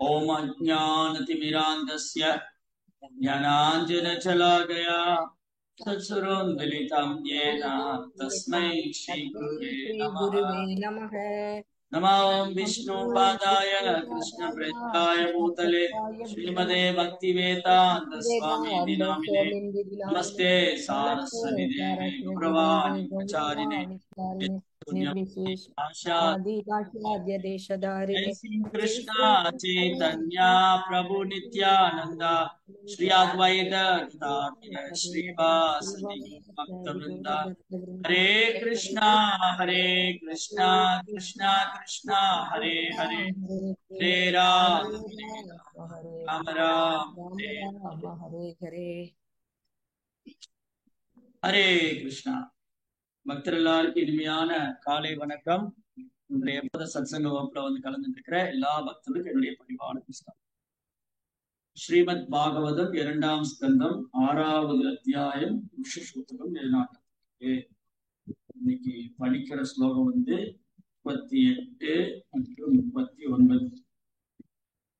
ओम अज्ञानतिमिरान्धस्य ज्ञानाञ्जनशलाकया चक्षुरुन्मीलितं येन तस्मै श्रीगुरुवे नमः। नमो विष्णुपादाय कृष्णप्रेष्ठाय भूतले श्रीमते भक्तिवेदान्त स्वामिने नामिने नमस्ते सारस्वती देवे गौरवाणी प्रचारिणे आशा जय श्री कृष्ण चैतन्य प्रभु नित्यानंद श्री अद्वैत गदाधर श्रीवासदि भक्त वृंद हरे कृष्णा कृष्णा कृष्णा हरे हरे हरे राम राम राम हरे कृष्णा பக்தர் எல்லாருக்கும் இனிமையான காலை வணக்கம். இன்றைய சத்சங்க வகுப்புல வந்து கலந்துருக்கிற எல்லா பக்தர்களுக்கும் என்னுடைய பணிவான கிருஷ்ணா. ஸ்ரீமத் பாகவதம் 2ஆம் ஸ்கந்தம் 6வது அத்தியாயம் ரிஷசூத்திரம் 14. இன்னைக்கு படிக்கிற ஸ்லோகம் வந்து 38 மற்றும் 39.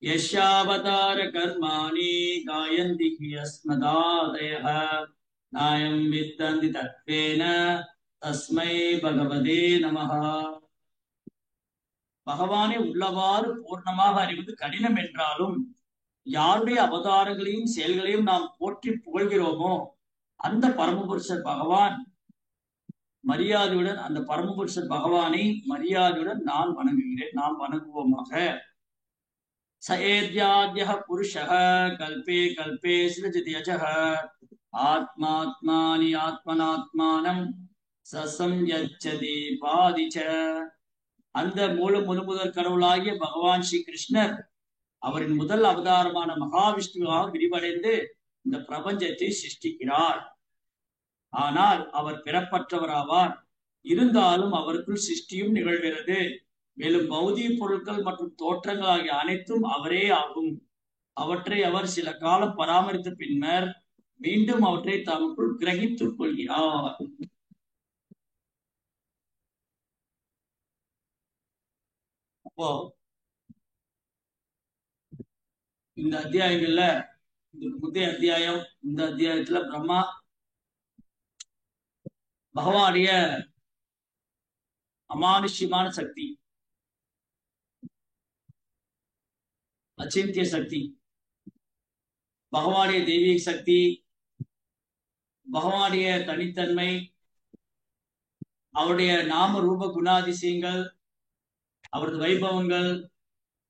யஸ்யாவதார கர்மாணி காயந்தி யஸ்மதாதயः நாயம் வித்தந்தி தத்வேன தஸ்மை பகவதே நமஹ. பகவானை உள்ளவாறு பூர்ணமாக அறிவது கடினம் என்றாலும் யாருடைய அவதாரங்களையும் செயல்களையும் நாம் போற்றி புகழ்கிறோமோ அந்த பரமபுருஷர் பகவான் மரியாதையுடன், அந்த பரமபுருஷர் பகவானை மரியாதையுடன் நான் வணங்குகிறேன், நாம் வணங்குவோமாக. சஏத்யாத்யஹ புருஷஹ கல்பே கல்பே சிருஜதி யஜஹ ஆத்மாத்மானி ஆத்மனாத்மானம் சசம்யச்சதி பாதிச்ச. அந்த முதல் கடவுளாகிய பகவான் ஸ்ரீ கிருஷ்ணர் அவரின் முதல் அவதாரமான மகாவிஷ்ணுவாக விரிவடைந்து இந்த பிரபஞ்சத்தை சிருஷ்டிக்கிறார். ஆனால் அவர் பிறப்பற்றவர் ஆவார். இருந்தாலும் அவருக்குள் சிருஷ்டியும் நிகழ்கிறது. மேலும் பௌதிக பொருட்கள் மற்றும் தோற்றங்கள் ஆகிய அனைத்தும் அவரே ஆகும். அவற்றை அவர் சில காலம் பராமரித்த பின்னர் மீண்டும் அவற்றை தமக்குள் கிரகித்துக் கொள்கிறார். அப்போ இந்த அத்தியாயங்கள்ல முந்தைய அத்தியாயம், இந்த அத்தியாயத்துல பிரம்மா பகவானுடைய அமானுஷ்யமான சக்தி, அச்சிந்திய சக்தி, பகவானுடைய தெய்வீக சக்தி, பகவானுடைய தனித்தன்மை, அவருடைய நாம ரூப குணாதிசயங்கள், அவரது வைபவங்கள்,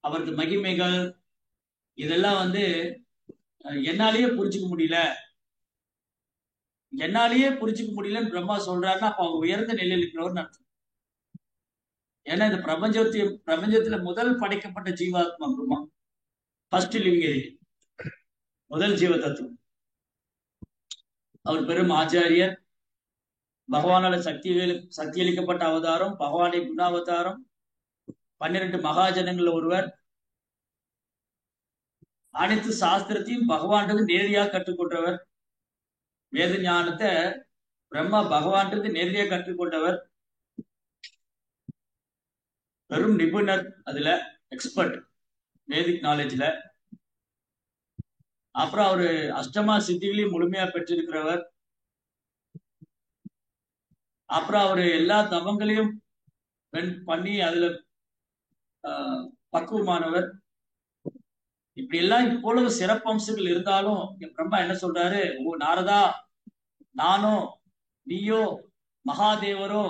அவரது மகிமைகள், இதெல்லாம் வந்து என்னாலேயே புரிஞ்சுக்க முடியலன்னு பிரம்மா சொல்றாருன்னா அப்ப அவங்க உயர்ந்த நிலையில் இருக்கிறவர்னு அர்த்தம். ஏன்னா இந்த பிரபஞ்சத்துல முதல் படைக்கப்பட்ட ஜீவாத்மா பிரம்மா, ஃபர்ஸ்ட் லிவிங், முதல் ஜீவ தத்துவம். அவர் பெரும் ஆச்சாரியர், பகவானால சக்தி அளிக்கப்பட்ட அவதாரம், பகவானுடைய குணாவதாரம், 12 மகாஜனங்கள் ஒருவர். அனைத்து சாஸ்திரத்தையும் பகவான்றது நேரடியாக கற்றுக்கொண்டவர். வேத ஞானத்தை பிரம்மா பகவான்றது நேரடியாக கற்றுக்கொண்டவர். பெரும் நிபுணர், அதுல எக்ஸ்பர்ட், வேதிக் நாலேஜ்ல. அப்புறம் அவரு அஷ்டமா சித்திகளையும் முழுமையா பெற்றிருக்கிறவர். அப்புறம் அவரு எல்லா தவங்களையும் பண்ணி அதுல பக்குவமானவர். இப்படி எல்லாம் இவ்வளவு சிறப்பம்சங்கள் இருந்தாலும் பிரம்மா என்ன சொல்றாரு, ஓ நாரதா, நானோ நீயோ மகாதேவரோ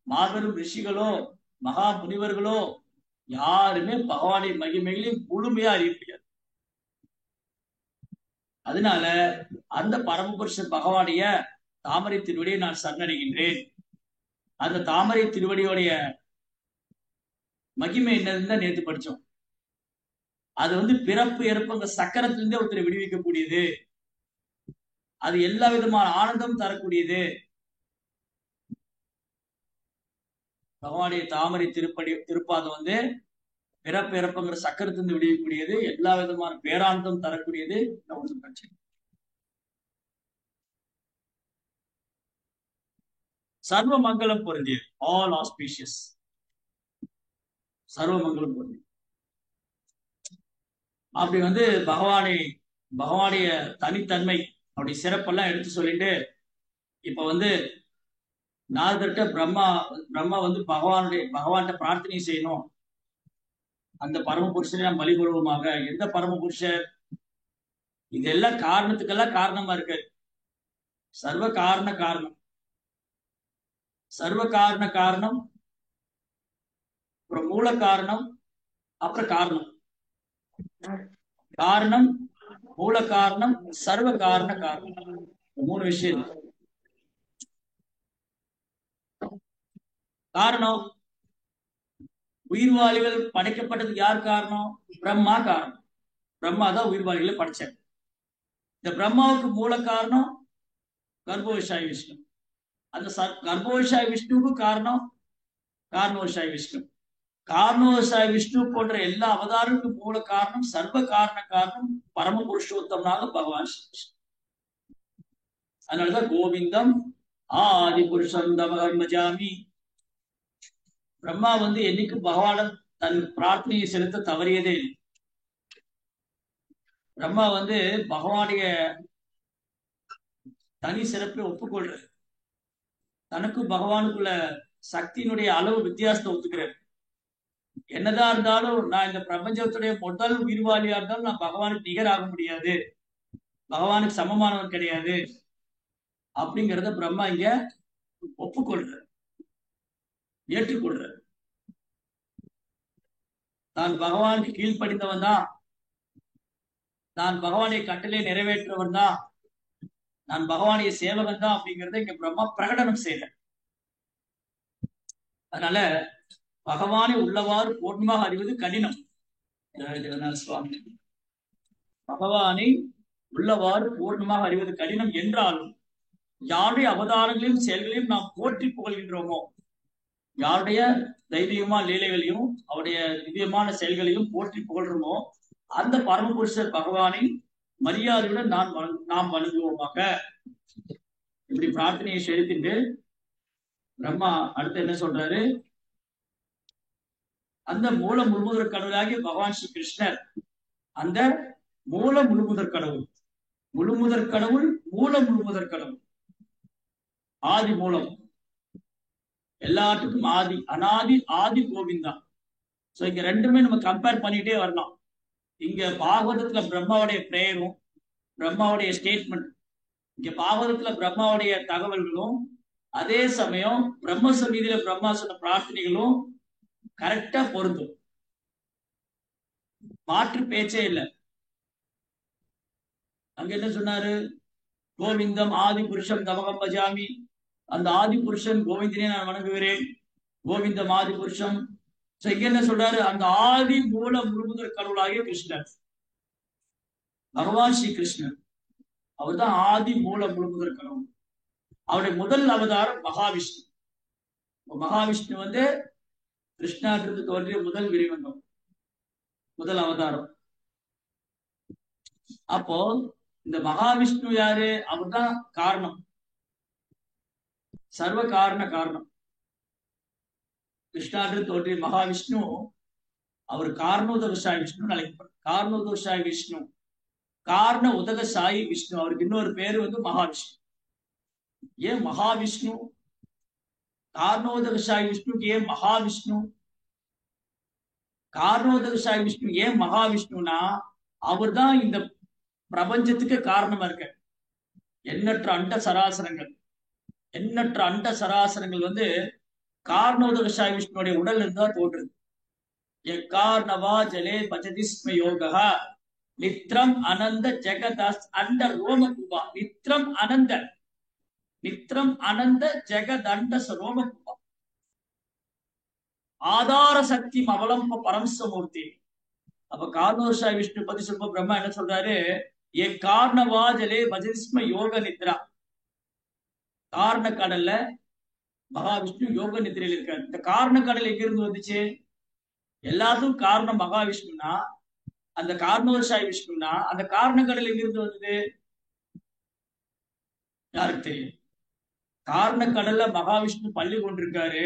மாபெரும் ரிஷிகளோ மகா முனிவர்களோ யாருமே பகவானை மகிமைகளையும் முழுமையா அறிய முடியாது. அதனால அந்த பரமபுருஷன் பகவானுடைய தாமரை திருவடியை நான் சரணடைகின்றேன். அந்த தாமரை திருவடியோடைய மகிமை என்னதுன்னு தான் நேற்று படிச்சோம். அது வந்து பிறப்பு இறப்புங்க சக்கரத்திலிருந்தே ஒருத்தரை விடுவிக்கக்கூடியது. அது எல்லா விதமான ஆனந்தம் தரக்கூடியது. பகவானுடைய தாமரை திருப்பாதம் வந்து பிறப்பு இறப்புங்கிற சக்கரத்திலிருந்து விடுவிக்கக்கூடியது, எல்லா விதமான பேரானந்தம் தரக்கூடியது. பிரச்சனை சர்வ மங்களம் பொருந்தியது, ஆல் ஆஸ்பீஷியஸ், சர்வ மங்களம் பொருந்தியது. அப்படி வந்து பகவானுடைய தனித்தன்மை அப்படி சிறப்பெல்லாம் எடுத்து சொல்லிட்டு இப்ப வந்து நாரதர்கிட்ட பிரம்மா வந்து பகவான்கிட்ட பிரார்த்தனை செய்யணும். அந்த பரமபுருஷனை நாம் வழிபடுவோமாக. எந்த பரமபுருஷர்? இதெல்லாம் காரணத்துக்கெல்லாம் காரணமா இருக்கு. சர்வ காரண காரணம், சர்வ காரண காரணம், அப்புறம் மூல காரணம், அப்புறம் காரணம். காரணம், மூல காரணம், சர்வ காரண காரணம். மூணு விஷயம். காரணம், உயிர்வாளிகள் படைக்கப்பட்டதுக்கு யார் காரணம்? பிரம்மா காரணம். பிரம்மா தான் உயிர்வாளிகளை படைச்சார். இந்த பிரம்மாவுக்கு மூல காரணம் கர்ப்போஷாய் விஷ்ணு. அந்த கர்ப்போஷாய் விஷ்ணுவுக்கு காரணம் காரணோஷாய் விஷ்ணு. காரணோஷாய் விஷ்ணு போன்ற எல்லா அவதாரங்களுக்கும் மூல காரணம், சர்வ காரண காரணம் பரம புருஷோத்தமனாக பகவான் ஸ்ரீ கிருஷ்ணன். அதனாலதான் கோவிந்தம் ஆதி புருஷம் தமகம் பஜாமி. பிரம்மா வந்து என்னைக்கும் பகவான தன் பிரார்த்தனையை செலுத்த தவறியதே இல்லை. பிரம்மா வந்து பகவானுடைய தனி சிறப்பை ஒப்புக்கொள்றாரு. தனக்கும் பகவானுக்குள்ள சக்தியினுடைய அளவு வித்தியாசத்தை ஒத்துக்கிறார். என்னதான் இருந்தாலும் நான் இந்த பிரபஞ்சத்துடைய முதல் உயிர்வாளியா இருந்தாலும் நான் பகவானுக்கு நிகராக முடியாது, பகவானுக்கு சமமானவன் கிடையாது அப்படிங்கிறத பிரம்மா இங்க ஒப்புக்கொள்றார், ஏற்றுக்கொள்றார். நான் பகவானுக்கு கீழ்ப்படிந்தவன் தான், நான் பகவானுடைய கட்டளை நிறைவேற்றவன் தான், நான் பகவானுடைய சேவகன் தான் அப்படிங்கிறத இங்க பிரம்மா பிரகடனம் செய்யற. அதனால பகவானை உள்ளவாறு பூர்ணமாக அறிவது கடினம். ஜெகநாத சுவாமி, பகவானை உள்ளவாறு பூர்ணமாக அறிவது கடினம் என்றாலும் யாருடைய அவதாரங்களையும் செயல்களையும் நாம் போற்றி புகழ்கின்றோமோ, யாருடைய தைரியமான லீலைகளையும் அவருடைய திவ்யமான செயல்களையும் போற்றி புகழ்றோமோ, அந்த பரமபுருஷர் பகவானை மரியாதையுடன் நாம் வணங்குவோமாக. இப்படி பிரார்த்தனையை செலுத்திட்டு பிரம்மா அடுத்து என்ன சொல்றாரு? அந்த மூல முழுமுதற் கடவுளாகிய பகவான் ஸ்ரீ கிருஷ்ணர், அந்த மூல முழுமுதற் கடவுள், முழுமுதற் கடவுள், மூல முழுமுதற் கடவுள், ஆதி மூலம், எல்லாத்துக்கும் ஆதி, அனாதி ஆதி கோவிந்தா. சோ இங்க ரெண்டுமே நம்ம கம்பேர் பண்ணிட்டே வரலாம். இங்க பாகவதத்துல பிரம்மாவுடைய பிரேயரும் பிரம்மாவுடைய ஸ்டேட்மெண்ட், இங்க பாகவதத்துல பிரம்மாவுடைய தகவல்களும், அதே சமயம் பிரம்ம சமீதியில பிரம்மா சொன்ன பிரார்த்தனைகளும் கரெக்டா பொருந்தும். மாற்று பேச்சே இல்லை. அங்க என்ன சொன்னாரு? கோவிந்தம் ஆதி புருஷம் தமகம் பஜாமி. அந்த ஆதி புருஷன் கோவிந்தனே நான் வணங்குகிறேன். கோவிந்தம் ஆதி புருஷம். இங்க என்ன சொல்றாரு? அந்த ஆதி மூல முழுமுதற் கடவுளாகிய கிருஷ்ணர், பகவான் ஸ்ரீ கிருஷ்ணர், அவர் தான் ஆதி மூல முழுமுதற் கடவுள். அவருடைய முதல் அவதாரம் மகாவிஷ்ணு. மகாவிஷ்ணு வந்து கிருஷ்ணாவிற்கு தோன்றிய முதல் விரிவங்கம், முதல் அவதாரம். அப்போ இந்த மகாவிஷ்ணு யாரு? அவர் தான் காரணம், சர்வ காரண காரணம். கிருஷ்ணாவிற்கு தோன்றிய மகாவிஷ்ணு அவர் காரணோதகசாயி விஷ்ணு அழைக்கப்படுறார். காரணோதகசாயி விஷ்ணு, காரண உதகசாயி விஷ்ணு. அவருக்கு இன்னொரு பேரு வந்து மகாவிஷ்ணு. ஏன் மகாவிஷ்ணு? காரணோதகசாயி விஷ்ணுக்கு ஏன் மகாவிஷ்ணு? காரணோதகசாயி விஷ்ணு ஏன் மகாவிஷ்ணுனா, அவர் தான் இந்த பிரபஞ்சத்துக்கு காரணமா இருக்க. எண்ணற்ற அண்ட சராசரங்கள், எண்ணற்ற அண்ட சராசரங்கள் வந்து காரணோதகசாயி விஷ்ணுடைய உடல் இருந்தா தோன்றுது. எக்காரணவா ஜலே பஜதிஸ்ம யோகா நித்ரம் அனந்த ஜெகதாஸ் அண்ட ரோமகுபா. நித்ரம் அனந்த, நித்ரம் அனந்த ஜெகதண்ட ரோமகுபா. ஆதார சக்தி அவலம்ப பரமசமூர்த்தி. அப்ப காரணோதகசாயி விஷ்ணு பத்தி சொல்ல பிரம்மா என்ன சொல்றாரு? ஏ காரணவா ஜலே பஜதிஸ்ம யோக நித்ரா. காரண கடல்ல மகாவிஷ்ணு யோக நித்திரையில் இருக்காரு. இந்த காரண கடல் எங்க இருந்து வந்துச்சு? எல்லாத்துக்கும் காரணம் மகாவிஷ்ணுனா, அந்த காரணோதகசாயி விஷ்ணுனா, அந்த காரண கடல் எங்க இருந்து வந்தது? யாருக்கு தெரியும்? காரண கடல்ல மகாவிஷ்ணு பள்ளி கொண்டிருக்காரு.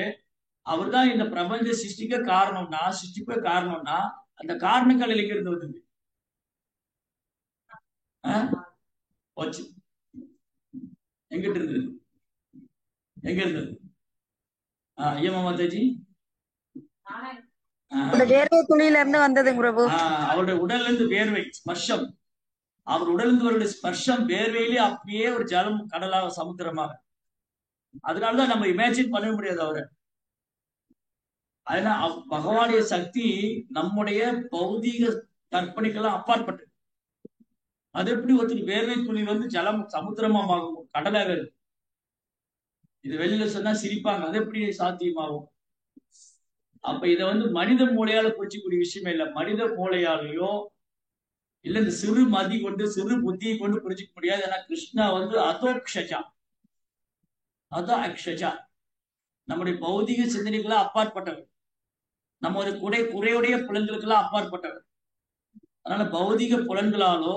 அவர் தான் இந்த பிரபஞ்ச சிருஷ்டிக்க காரணம்னா, சிருஷ்டிக்க காரணம்னா, அந்த காரண கடல் எங்க இருந்து வந்தது? போச்சு. எங்கிட்ட இருந்தது? எங்க இருந்தது? ஐயமா மாதாஜி வேர்வை துளியில இருந்து வந்ததுங்க பிரபு. அவருடைய உடல்ல இருந்து வேர்வை ஸ்பர்ஷம், அவர் உடலிருந்து அவருடைய ஸ்பர்ஷம் வேர்வையிலே அப்படியே ஒரு ஜலம் கடலாக சமுத்திரமாக. அதனாலதான் நம்ம இமேஜின் பண்ண முடியாது அவரை. அதனால பகவானுடைய சக்தி நம்முடைய பௌதீக கற்பனைக்கெல்லாம் அப்பாற்பட்டு. அது எப்படி ஒருத்தர் வேர்வை துளி வந்து ஜலம் சமுத்திரமா ஆகும், கடலாக இருக்கு. இது வெளியில சொன்னா சிரிப்பாங்க, அது எப்படி சாத்தியமாகும்? அப்ப இதை வந்து மனித மூளையால புரிச்சிக்கூடிய விஷயமே இல்லை. மனித மூளையாலேயோ இல்ல இந்த சிறு மதி கொண்டு சிறு புத்தியை கொண்டு புரிஞ்சிக்க முடியாது. ஏன்னா கிருஷ்ணா வந்து அதோக்ஷஜா, அக்ஷஜா, நம்முடைய பௌதிக சிந்தனைகளாம் அப்பாற்பட்டவர். நம்ம ஒரு குறையுடைய புலன்களுக்கெல்லாம் அப்பாற்பட்டவர். அதனால பௌதிக புலன்களாலோ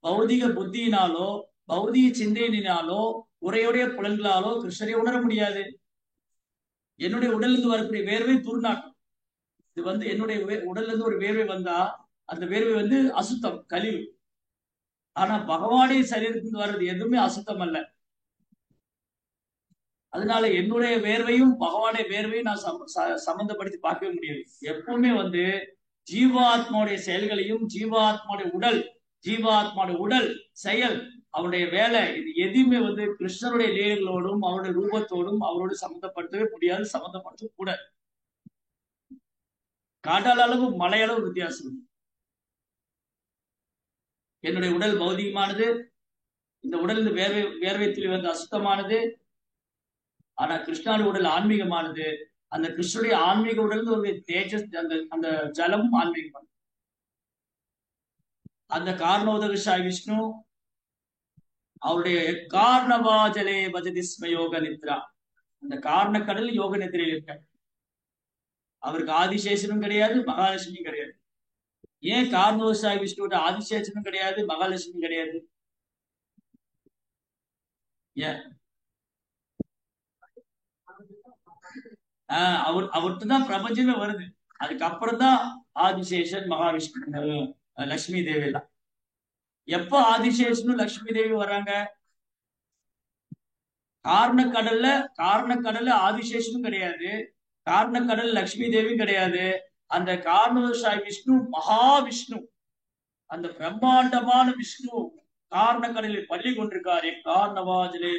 பௌதிக புத்தியினாலோ பௌதிக சிந்தனையினாலோ குறையுடைய புலன்களாலோ கிருஷ்ணரை உணர முடியாது. என்னுடைய உடலிருந்து வரக்கூடிய வேர்வை துர்நாற்றம். இது வந்து என்னுடைய உடல்ல இருந்து ஒரு வேர்வை வந்தா அந்த வேர்வை வந்து அசுத்தம், கழிவு. ஆனா பகவானுடைய சரீரத்திலிருந்து வர்றது எதுவுமே அசுத்தம் அல்ல. அதனால என்னுடைய வேர்வையும் பகவானுடைய வேர்வையும் நான் சம்பந்தப்படுத்தி பார்க்கவே முடியாது. எப்பவுமே வந்து ஜீவாத்மாவுடைய செயல்களையும் ஜீவாத்மாவுடைய உடல் செயல், அவருடைய வேலை, இது எதுவுமே வந்து கிருஷ்ணருடைய லீலைகளோடும் அவருடைய ரூபத்தோடும் அவரோடு சம்மந்தப்படுத்தவே முடியாது, சம்மந்தப்படுத்த கூட. கடல் அளவு மலையளவு வித்தியாசம். என்னுடைய உடல் பௌதிகமானது, இந்த உடல் இந்த வேர்வை வந்து அசுத்தமானது. ஆனா கிருஷ்ணாவுடைய உடல் ஆன்மீகமானது. அந்த கிருஷ்ணனுடைய ஆன்மீக உடல் ஒரு தேஜஸ், அந்த ஜலமும் ஆன்மீகமானது. அந்த காரணோதக சாய் விஷ்ணு அவருடைய காரணவாஜலே பஜதிஸ்ம யோக நித்ரா, அந்த காரண கடல் யோக நித்திரையில் இருக்க. அவருக்கு ஆதிசேஷனும் கிடையாது, மகாலட்சுமியும் கிடையாது. ஏன் காரணோதக சாய் விஷ்ணுவோட ஆதிசேஷனும் கிடையாது, மகாலட்சுமியும் கிடையாது? ஏன்? அவர்கிட்ட தான் பிரபஞ்சமே வருது. அதுக்கப்புறம் தான் ஆதிசேஷன், மகாவிஷ்ணு, லட்சுமி தேவி எல்லாம். எப்ப ஆதிசேஷனும் லட்சுமி தேவி வர்றாங்க? காரணக்கடல்ல ஆதிசேஷனும் கிடையாது, காரணக்கடல் லட்சுமி தேவியும் கிடையாது. அந்த காரணோதக விஷ்ணு மகாவிஷ்ணு, அந்த பிரம்மாண்டமான விஷ்ணு காரணக்கடலில் பள்ளி கொண்டிருக்காரு. காரணவாஜலே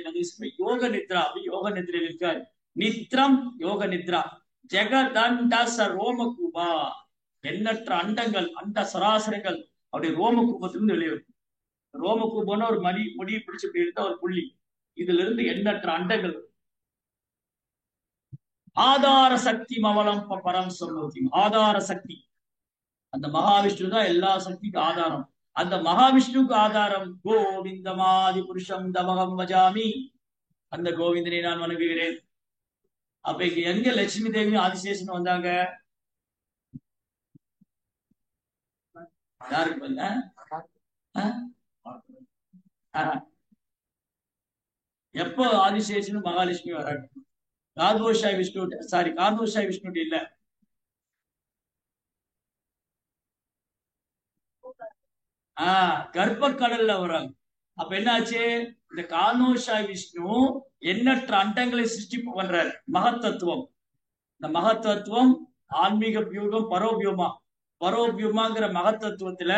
யோக நித்ரா, யோக நித்ரையில் இருக்காரு. நித்ரம் யோக நித்ரா. ஜெகதண்ட ரோமகூபா, எண்ணற்ற அண்டங்கள், அண்ட சராசரங்கள் அவருடைய ரோமகூபத்திலிருந்து வெளிவரும். ரோமகூபம்னா ஒரு முடியை பிடிச்சு எடுத்த ஒரு புள்ளி. இதுல இருந்து எண்ணற்ற அண்டங்கள். ஆதார சக்தி மவளம் பரம் சொல்லி, ஆதார சக்தி அந்த மகாவிஷ்ணு தான் எல்லா சக்திக்கும் ஆதாரம். அந்த மகாவிஷ்ணுக்கு ஆதாரம் கோவிந்தமாதி புருஷம் தமகம் வஜாமி, அந்த கோவிந்தனை நான் வணங்குகிறேன். அப்ப இங்க எங்க லட்சுமி தேவியும் ஆதிசேஷன் வந்தாங்க? யாருக்கு வந்த? எப்போ ஆதிசேஷனும் மகாலட்சுமி வராங்க? கார்கோஷாய் விஷ்ணு இல்ல, கர்ப்ப கடல்ல வராங்க. அப்ப என்னாச்சு? இந்த கார்னோஷாய் விஷ்ணு எண்ணற்ற அண்டங்களை சிருஷ்டி பண்றாரு. மகத்தத்துவம், இந்த மகத்தத்துவம் ஆன்மீக வியூகம் பரோபியூமாங்கிற மகத்தத்துவத்துல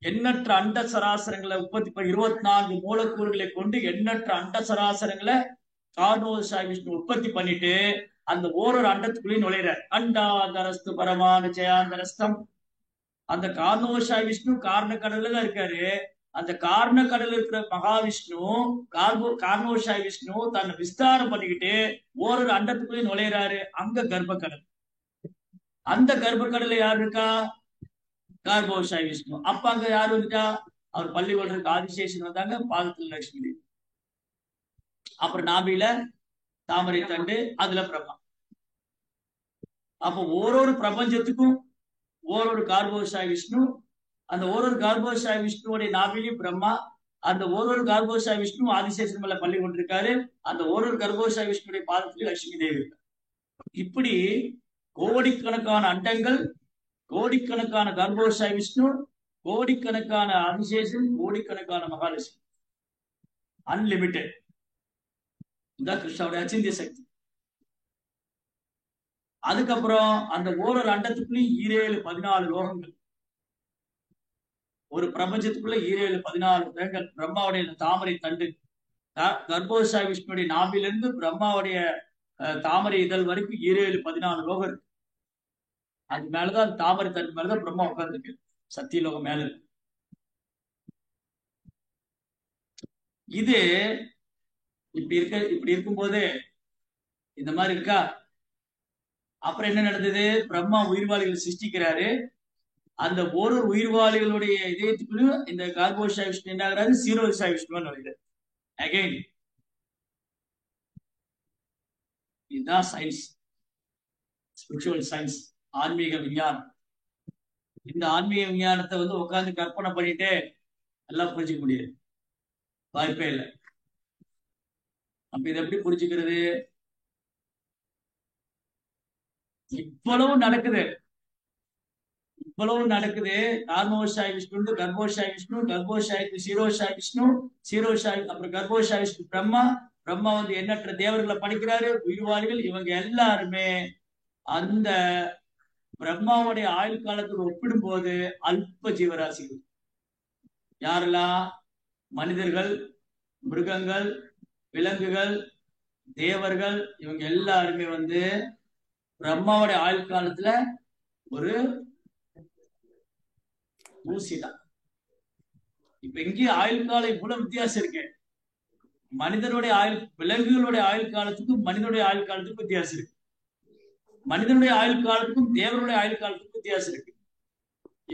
எண்ணற்ற அண்ட சராசரங்களை உற்பத்தி 24 மூலக்கூறுகளை கொண்டு எண்ணற்ற அண்ட சராசரங்களை கார்னோஷாய் விஷ்ணு உற்பத்தி பண்ணிட்டு அந்த ஓரொரு அண்டத்துக்குள்ளேயும் நுழையிறார். அண்டாந்தரஸ்து பரமான ஜெயாந்தரஸ்தம். அந்த கார்னோஷாய் விஷ்ணு காரண கடல்ல தான் இருக்காரு. அந்த காரண கடல் இருக்கிற மகாவிஷ்ணு கார்னோஷாய் விஷ்ணு தன்னை விஸ்தாரம் பண்ணிக்கிட்டு ஓரொரு அண்டத்துக்குள்ளேயும் நுழையிறாரு. அங்க கர்ப்பக்கடல். அந்த கர்ப்பக்கடல்ல யார் இருக்கா? கார்கோஷாய் விஷ்ணு. அப்ப அங்க யார் வந்துட்டா? அவர் பள்ளி கொள்றதுக்கு ஆதிசேஷன் வந்தாங்க, பாதத்துல லட்சுமி தேவி, அப்புறம் நாபில தாமரை தண்டு, அதுல பிரம்மா. அப்ப ஓரொரு பிரபஞ்சத்துக்கும் ஓரொரு கார்கோஷாய் விஷ்ணு. அந்த ஓரொரு கார்கோஷாய் விஷ்ணுவோடைய நாபிலையும் பிரம்மா. அந்த ஓரொரு கார்கோஷாய் விஷ்ணு ஆதிசேஷன் மேல பள்ளி கொண்டிருக்காரு. அந்த ஓரொரு கார்கோஷாய் விஷ்ணுடைய பாதத்திலே லட்சுமி தேவி இருக்காரு. இப்படி கோடிக்கணக்கான அண்டங்கள், கோடிக்கணக்கான கார்கோஷாய் விஷ்ணு, கோடிக்கணக்கான அனுசேஷன், கோடிக்கணக்கான மகாலட்சுமி, அன்லிமிட்டெட். இதுதான் கிருஷ்ணாவுடைய அச்சிந்திய சக்தி. அதுக்கப்புறம் அந்த ஓரொரு அண்டத்துக்குள்ளேயும் 14 லோகங்கள், ஒரு பிரபஞ்சத்துக்குள்ள 14 கிரகங்கள். பிரம்மாவுடைய தாமரை தண்டு, கர்ப்போசாய் விஷ்ணுடைய நாபிலிருந்து பிரம்மாவுடைய தாமரை இதழ் வரைக்கும் 14 லோகம் இருக்கு. அது மேலதான், தாமரை தண்டு மேலதான் பிரம்மா உட்கார்ந்துருக்கு, சத்தியலோகம் மேல இருக்கு. இது இப்படி இருக்கும்போது இந்த மாதிரி இருக்கா. அப்புறம் என்ன நடந்தது? பிரம்மா உயிர்வாளிகள் சிருஷ்டிக்கிறாரு. அந்த ஒரு உயிர்வாளிகளுடைய இதயத்துக்குள்ளும் இந்த கார்போசாய் விஷ்ணு என்ன ஆகிறாரு? சீரோசாய் விஷ்ணுன்னு வருகிறார். அகைன் இதுதான் சயின்ஸ், ஸ்பிரிச்சுவல் சயின்ஸ், ஆன்மீக விஞ்ஞானம். இந்த ஆன்மீக விஞ்ஞானத்தை உட்காந்து கற்பனை பண்ணிட்டு எல்லாம் புரிஞ்சுக்க முடியாது, வாய்ப்பே இல்லை. அப்ப இதை எப்படி புரிஞ்சுக்கிறது? இவ்வளவு நடக்குது, இவ்வளவு நடக்குது. கார்மோசாய் விஷ்ணு, கர்ப்போசாய் விஷ்ணு, கர்ப்போசாய்க்கு சீரோசாய் விஷ்ணு, சீரோசாய் அப்புறம் கர்ப்போசாய் விஷ்ணு பிரம்மா, பிரம்மா எண்ணற்ற தேவர்களை படிக்கிறாரு, உயிர்வாளிகள். இவங்க எல்லாருமே அந்த பிரம்மாவுடைய ஆயுள் காலத்துக்கு ஒப்பிடும் போது அல்ப ஜீவராசிகள். யாரெல்லாம்? மனிதர்கள், மிருகங்கள், விலங்குகள், தேவர்கள். இவங்க எல்லாருமே பிரம்மாவுடைய ஆயுள் காலத்துல ஒரு ஊசி தான். இப்ப எங்கேயும் ஆயுள் காலம் இவ்வளவு வித்தியாசம் இருக்கு. மனிதனுடைய ஆயுள், விலங்குகளுடைய ஆயுள் காலத்துக்கும் மனிதனுடைய ஆயுள் காலத்துக்கும் வித்தியாசம் இருக்கு. மனிதனுடைய ஆயுள் காலத்துக்கும் தேவனுடைய ஆயுள் காலத்துக்கும் வித்தியாசம் இருக்கு.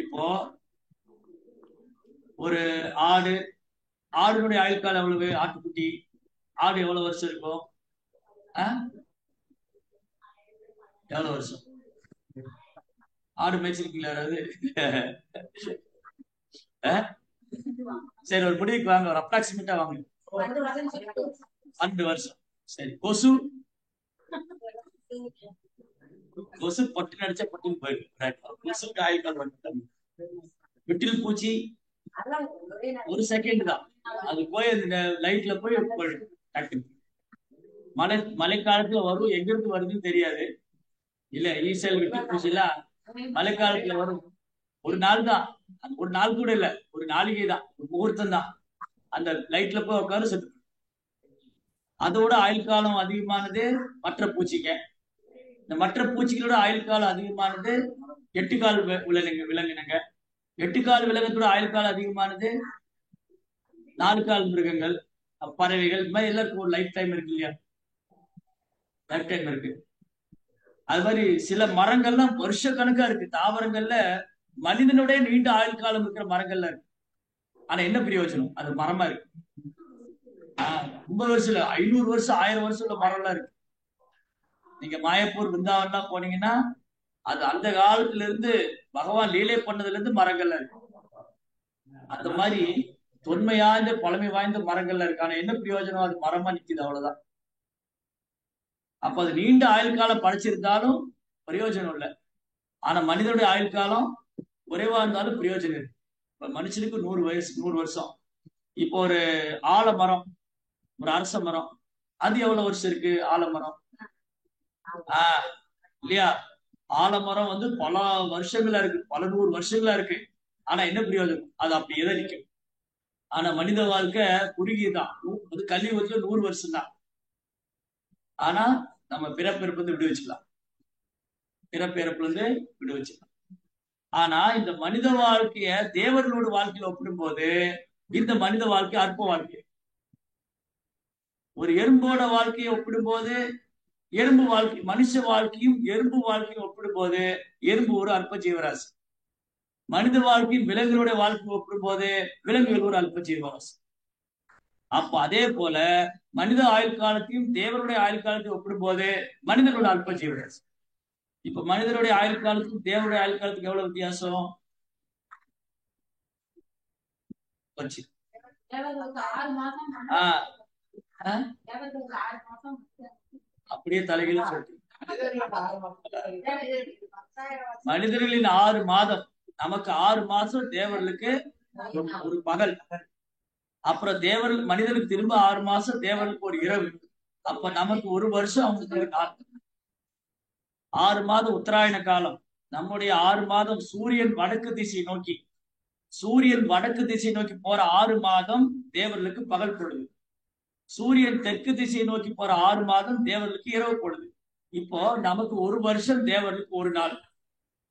இப்போ ஒரு ஆடு, ஆடுனுடைய ஆயுள் காலம் எவ்வளவு? ஆட்டுக்குட்டி ஆடு எவ்வளவு வருஷம் இருக்கும்? எவ்வளவு வருஷம்? ஆடு மேய்ச்சிருக்கீங்களா யாராவது? சரி, ஒரு முடிவுக்கு வாங்க, ஒரு அப்ராக்சிமேட்டா வாங்க. 2 வருஷம். சரி. கொசு, கொசு பொட்டு நடிச்சா பொட்டுன்னு போயிடும். கொசுக்கு ஆயுள் காலம். விட்டில் பூச்சி 1 செகண்ட் தான், அது போய் அந்த லைட்ல போய் டக்குன்னு. மழைக்காலத்துல வரும், எங்க இருந்து வருதுன்னு தெரியாது இல்ல. ஈசல், விட்டில் பூச்சி எல்லாம் மழைக்காலத்துல வரும். ஒரு நாள் தான், ஒரு நாள் கூட இல்ல, ஒரு நாளிகை தான், ஒரு முகூர்த்தம் தான். அந்த லைட்ல போய் உட்காரு செத்து. அதோட ஆயுள் காலம் அதிகமானது மற்ற பூச்சிங்க. இந்த மற்ற பூச்சிகளோட ஆயுள் காலம் அதிகமானது 8 கால் விலங்கினங்க. 8 கால் விலங்கத்தோட ஆயுள் காலம் அதிகமானது 4 கால் மிருகங்கள், பறவைகள். இது மாதிரி எல்லாருக்கும் ஒரு லைஃப் டைம் இருக்கு இல்லையா? லைஃப் டைம் இருக்கு. அது மாதிரி சில மரங்கள்லாம் வருஷ கணக்கா இருக்கு. தாவரங்கள்ல மனிதனுடைய நீண்ட ஆயுள் காலம் இருக்கிற மரங்கள்ல இருக்கு. ஆனா என்ன பிரயோஜனம்? அது மரமா இருக்கு. 50 வருஷம் இல்ல, 500 வருஷம் 1000 வருஷம் உள்ள மரம் எல்லாம் இருக்கு. நீங்க மாயப்பூர், விருந்தாவன்லாம் போனீங்கன்னா அது அந்த காலத்துல இருந்து பகவான் லீலை பண்ணதுல இருந்து மரங்கள்ல இருக்கு. அந்த மாதிரி தொன்மை வாய்ந்த, பழமை வாய்ந்த மரங்கள்ல இருக்கு. ஆனா என்ன பிரயோஜனம்? அது மரமா நிக்குது, அவ்வளவுதான். அப்ப அது நீண்ட ஆயுள் காலம் படைச்சிருந்தாலும் பிரயோஜனம் இல்லை. ஆனா மனிதனுடைய ஆயுள் காலம் குறைவா இருந்தாலும் பிரயோஜனம் இருக்கு. இப்ப மனுஷனுக்கு 100 வயசு, 100 வருஷம். இப்போ ஒரு ஆலமரம், ஒரு அரச மரம், அது எவ்வளவு வருஷம் இருக்கு? ஆலமரம் இல்லையா? ஆலமரம் பல வருஷங்களா இருக்கு, பல 100 வருஷங்களா இருக்கு. ஆனா என்ன பிரயோஜனம்? அது அப்படியே தான் நிற்கும். ஆனா மனித வாழ்க்கை குறுகியதான். அது கலியுகத்துல 100 வருஷம் தான். ஆனா நம்ம பிறப்பிறப்பு விடு வச்சுக்கலாம், பிறப்பிறப்புல இருந்து விடு வச்சுக்கலாம். ஆனா இந்த மனித வாழ்க்கைய தேவர்களோட வாழ்க்கையில ஒப்பிடும்போது இந்த மனித வாழ்க்கை அற்ப வாழ்க்கை. ஒரு எறும்போட வாழ்க்கையை ஒப்பிடும்போது எறும்பு வாழ்க்கை, மனுஷ வாழ்க்கையும் எறும்பு வாழ்க்கையும் ஒப்பிடும்போது எறும்பு ஒரு அற்ப ஜீவராசி. மனித வாழ்க்கையும் விலங்குகளுடைய வாழ்க்கையை ஒப்பிடும்போது விலங்குகள் ஒரு அல்ப ஜீவராசி. அப்ப அதே போல மனித ஆயுள் காலத்தையும் தேவனுடைய ஆயுள் காலத்தையும் ஒப்பிடும்போது மனிதனோட அல்ப ஜீவராசி. இப்ப மனிதனுடைய ஆயுள் காலத்துக்கும் தேவனுடைய ஆயுள் காலத்துக்கு எவ்வளவு வித்தியாசம்? அப்படியே தலைகீழ சொல்லிட்டு, மனிதர்களின் 6 மாதம் நமக்கு 6 மாசம் தேவர்களுக்கு ஒரு பகல். அப்புறம் தேவர்கள் மனிதனுக்கு திரும்ப 6 மாசம் தேவர்களுக்கு ஒரு இரவு. அப்ப நமக்கு ஒரு வருஷம் அவங்களுக்கு 6 மாதம் உத்தராயண காலம். நம்முடைய 6 மாதம் சூரியன் வடக்கு திசை நோக்கி போற 6 மாதம் தேவர்களுக்கு பகல் பொழுது. சூரியன் தெற்கு திசையை நோக்கி போற 6 மாதம் தேவர்களுக்கு இரவு பொழுது. இப்போ நமக்கு ஒரு வருஷம் தேவர்களுக்கு ஒரு நாள்.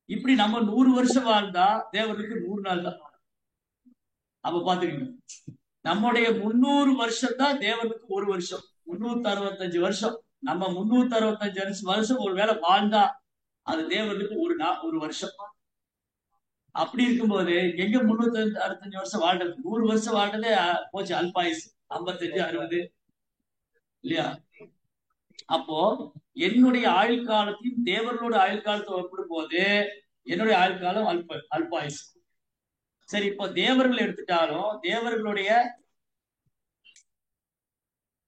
இப்படி நம்ம 100 வருஷம் வாழ்ந்தா தேவர்களுக்கு 100 நாள் தான். அப்ப பாத்துக்கங்க, நம்முடைய 300 வருஷம் தான் தேவர்களுக்கு ஒரு வருஷம். 365 வருஷம். நம்ம 365 வருஷம் ஒரு வேளை வாழ்ந்தா அது தேவர்களுக்கு ஒரு வருஷம். அப்படி இருக்கும்போது எங்க 365 வருஷம் வாழ்றது? 100 வருஷம் வாழ்றதே போச்சு, அல்பாயுஸ் 55 60 இல்லையா? அப்போ என்னுடைய ஆயுள் காலத்தையும் தேவர்களோட ஆயுள் காலத்தை ஒப்பிடும் போது என்னுடைய ஆயுள் காலம் அல்பாயுஸ். சரி, இப்போ தேவர்கள் எடுத்துட்டாலும்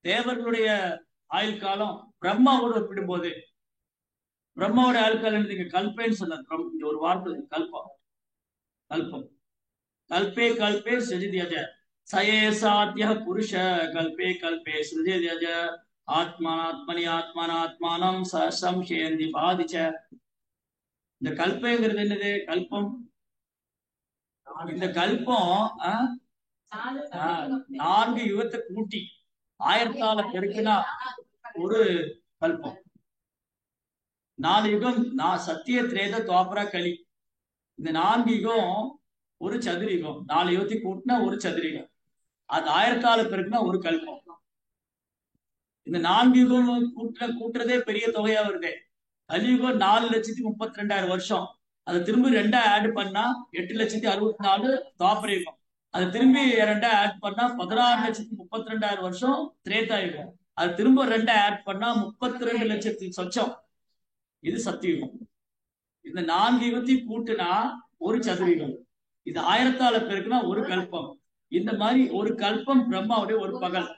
தேவர்களுடைய ஆயுள் காலம் பிரம்மாவோடு ஒப்பிடும் போது பிரம்மாவோட ஆயுள் காலம் நீங்க கல்பேன்னு சொன்ன ஒரு வார்த்தை கல்பம். கல்பே கல்பே சிருஜித்யஜ சயேசாத்ய புருஷ கல்பே கல்பே சிருஜித்யஜ ஆத்மாத்மனி ஆத்மானாத்மானம் சம்சயந்தி பாதிச்ச. இந்த கல்பங்கிறது என்னது? கல்பம். இந்த கல்பம் 4 யுகத்தை கூட்டி 1000 பெருக்குனா ஒரு கல்பம். 4 யுகம் சத்திய திரேத துவாபர கலி. இந்த 4 யுகம் ஒரு சதுரயுகம். 4 யுகத்தை கூட்டினா ஒரு சதுரயுகம். அது 1000 பெருக்குனா ஒரு கல்பம். இந்த 4 யுகம் கூட்டுறதே பெரிய தொகையா வருது. கலியுகம் 4,32,000 வருஷம். அதை திரும்பி 2 ஆட் பண்ணா 8,64,000 துவாபர யுகம். அது திரும்பி 2 ஆட் பண்ணா 16,32,000 வருஷம் திரேதா யுகம். அது திரும்ப 2 ஆட் பண்ணா 32 லட்சத்தி சொச்சம். இது சத்தியுகம். இந்த 4 யுகத்தையும் கூட்டுனா ஒரு சதுரயுகம். இது 1000 பெருக்குனா ஒரு கல்பம். இந்த மாதிரி ஒரு கல்பம் பிரம்மாவுடைய ஒரு பகல்.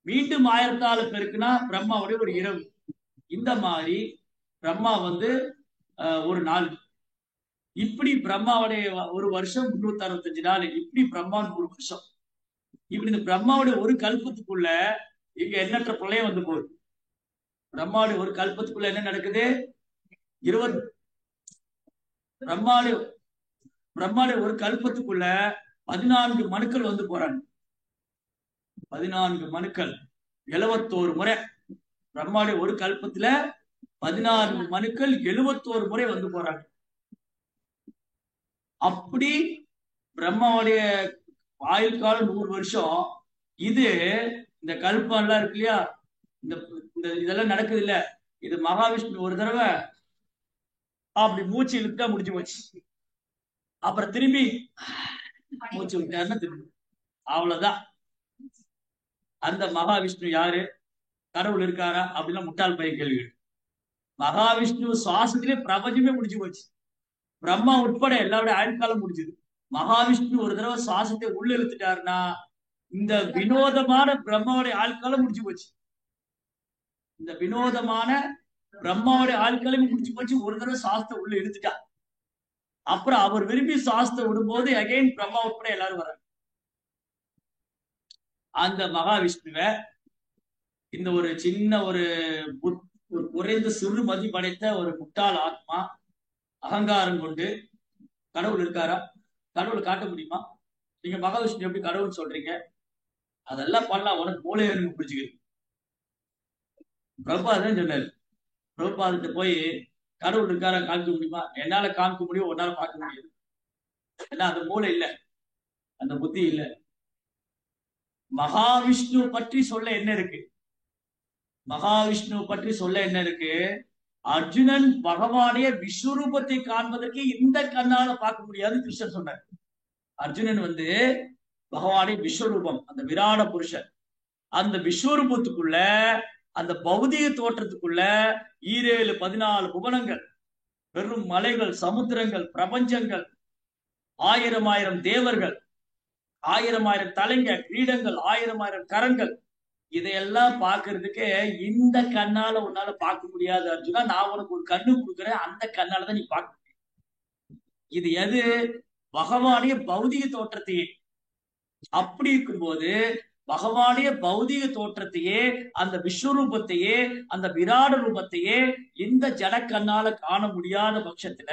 மீண்டும் 1000 பெருக்குனா பிரம்மாவுடைய ஒரு இரவு. இந்த மாதிரி பிரம்மா ஒரு நாள். இப்படி பிரம்மாவுடைய ஒரு வருஷம் 365 நாள். இப்படி பிரம்மா ஒரு வருஷம். இப்படி இந்த பிரம்மாவுடைய ஒரு கல்பத்துக்குள்ள இங்க எண்ணற்ற பிரளயம் வந்து போகுது. பிரம்மாவுடைய ஒரு கல்பத்துக்குள்ள என்ன நடக்குது? 20 பிரம்மாவுடைய ஒரு கல்பத்துக்குள்ள 14 மனுக்கள் வந்து போறாங்க. 14 மனுக்கள் 71 முறை. பிரம்மாவுடைய ஒரு கல்பத்துல 14 மனுக்கள் 71 முறை வந்து போறாங்க. அப்படி பிரம்மாவுடைய ஆயுள் காலம் 100 வருஷம். இது இந்த கல்பம் எல்லாம் இருக்கு இல்லையா, இந்த இதெல்லாம் நடக்குது இல்ல, இது மகாவிஷ்ணு ஒரு தடவை அப்படி மூச்சு இழுத்தா முடிஞ்சு போச்சு. அப்புறம் திரும்பி மூச்சு விட்டாருன்னா திரும்பி அவ்வளவுதான். அந்த மகாவிஷ்ணு யாரு? கடவுள் இருக்காரா அப்படின்னா முட்டாள் பையன் கேள்விகள். மகாவிஷ்ணு சுவாசத்திலே பிரபஞ்சமே முடிஞ்சு போச்சு. பிரம்மா உட்பட எல்லாருடைய ஆயுள் காலம் முடிஞ்சது. மகாவிஷ்ணு ஒரு தடவை சுவாசத்தை உள்ள இழுத்துட்டாருன்னா இந்த வினோதமான பிரம்மாவுடைய ஆட்காலம் முடிச்சு போச்சு. இந்த வினோதமான பிரம்மாவுடைய ஆட்காலம் முடிச்சு போச்சு. ஒரு தடவை சாஸ்திர உள்ள இழுத்துட்டா. அப்புறம் அவர் விரும்பி சாஸ்திர விடும்போது அகைன் பிரம்மா உட்பட எல்லாரும் வர்றாங்க. அந்த மகாவிஷ்ணுவ இந்த ஒரு சின்ன ஒரு குறைந்த சிறு மதி படைத்த ஒரு முட்டாள் ஆத்மா அகங்காரம் கொண்டு கடவுள் இருக்காரா, கடவுள் காட்ட முடியுமா? நீங்க மகாவிஷ்ணு எப்படி கடவுள் சொல்றீங்க? அதெல்லாம் பண்ணலாம், உனக்கு மூளையை பிடிச்சிக்கிது. பிரபாதான் சொன்னாரு. பிரபாதத்தை போய் கடவுள் இருக்காரா காமிக்க முடியுமா? என்னால காமிக்க முடியும், உன்னால பார்க்க முடியாது. ஏன்னா அந்த மூளை இல்லை, அந்த புத்தி இல்லை. மகாவிஷ்ணு பற்றி சொல்ல என்ன இருக்கு? மகாவிஷ்ணு பற்றி சொல்ல என்ன இருக்கு? அர்ஜுனன் பகவானுடைய விஸ்வரூபத்தை காண்பதற்கு இந்த கண்ணால பார்க்க முடியாது கிருஷ்ணன் சொன்னார். அர்ஜுனன் பகவானுடைய விஸ்வரூபம், அந்த விராட புருஷன். அந்த விஸ்வரூபத்துக்குள்ள, அந்த பௌதிக தோற்றத்துக்குள்ள 7 14 புவனங்கள், பெரும் மலைகள், சமுத்திரங்கள், பிரபஞ்சங்கள், 1000 தேவர்கள், 1000 தலைங்க, கிரீடங்கள், 1000 கரங்கள், இதையெல்லாம் பாக்குறதுக்கு இந்த கண்ணால உன்னால பார்க்க முடியாது அர்ஜுனா. நான் உனக்கு ஒரு கண்ணு கொடுக்குறேன், அந்த கண்ணாலதான் நீ பார்க்க முடியும். இது எது? பகவானுடைய பௌதிக தோற்றத்தையே. அப்படி இருக்கும்போது பகவானுடைய பௌதிக தோற்றத்தையே, அந்த விஸ்வரூபத்தையே, அந்த விராட ரூபத்தையே இந்த ஜடக்கண்ணால காண முடியாத பட்சத்துல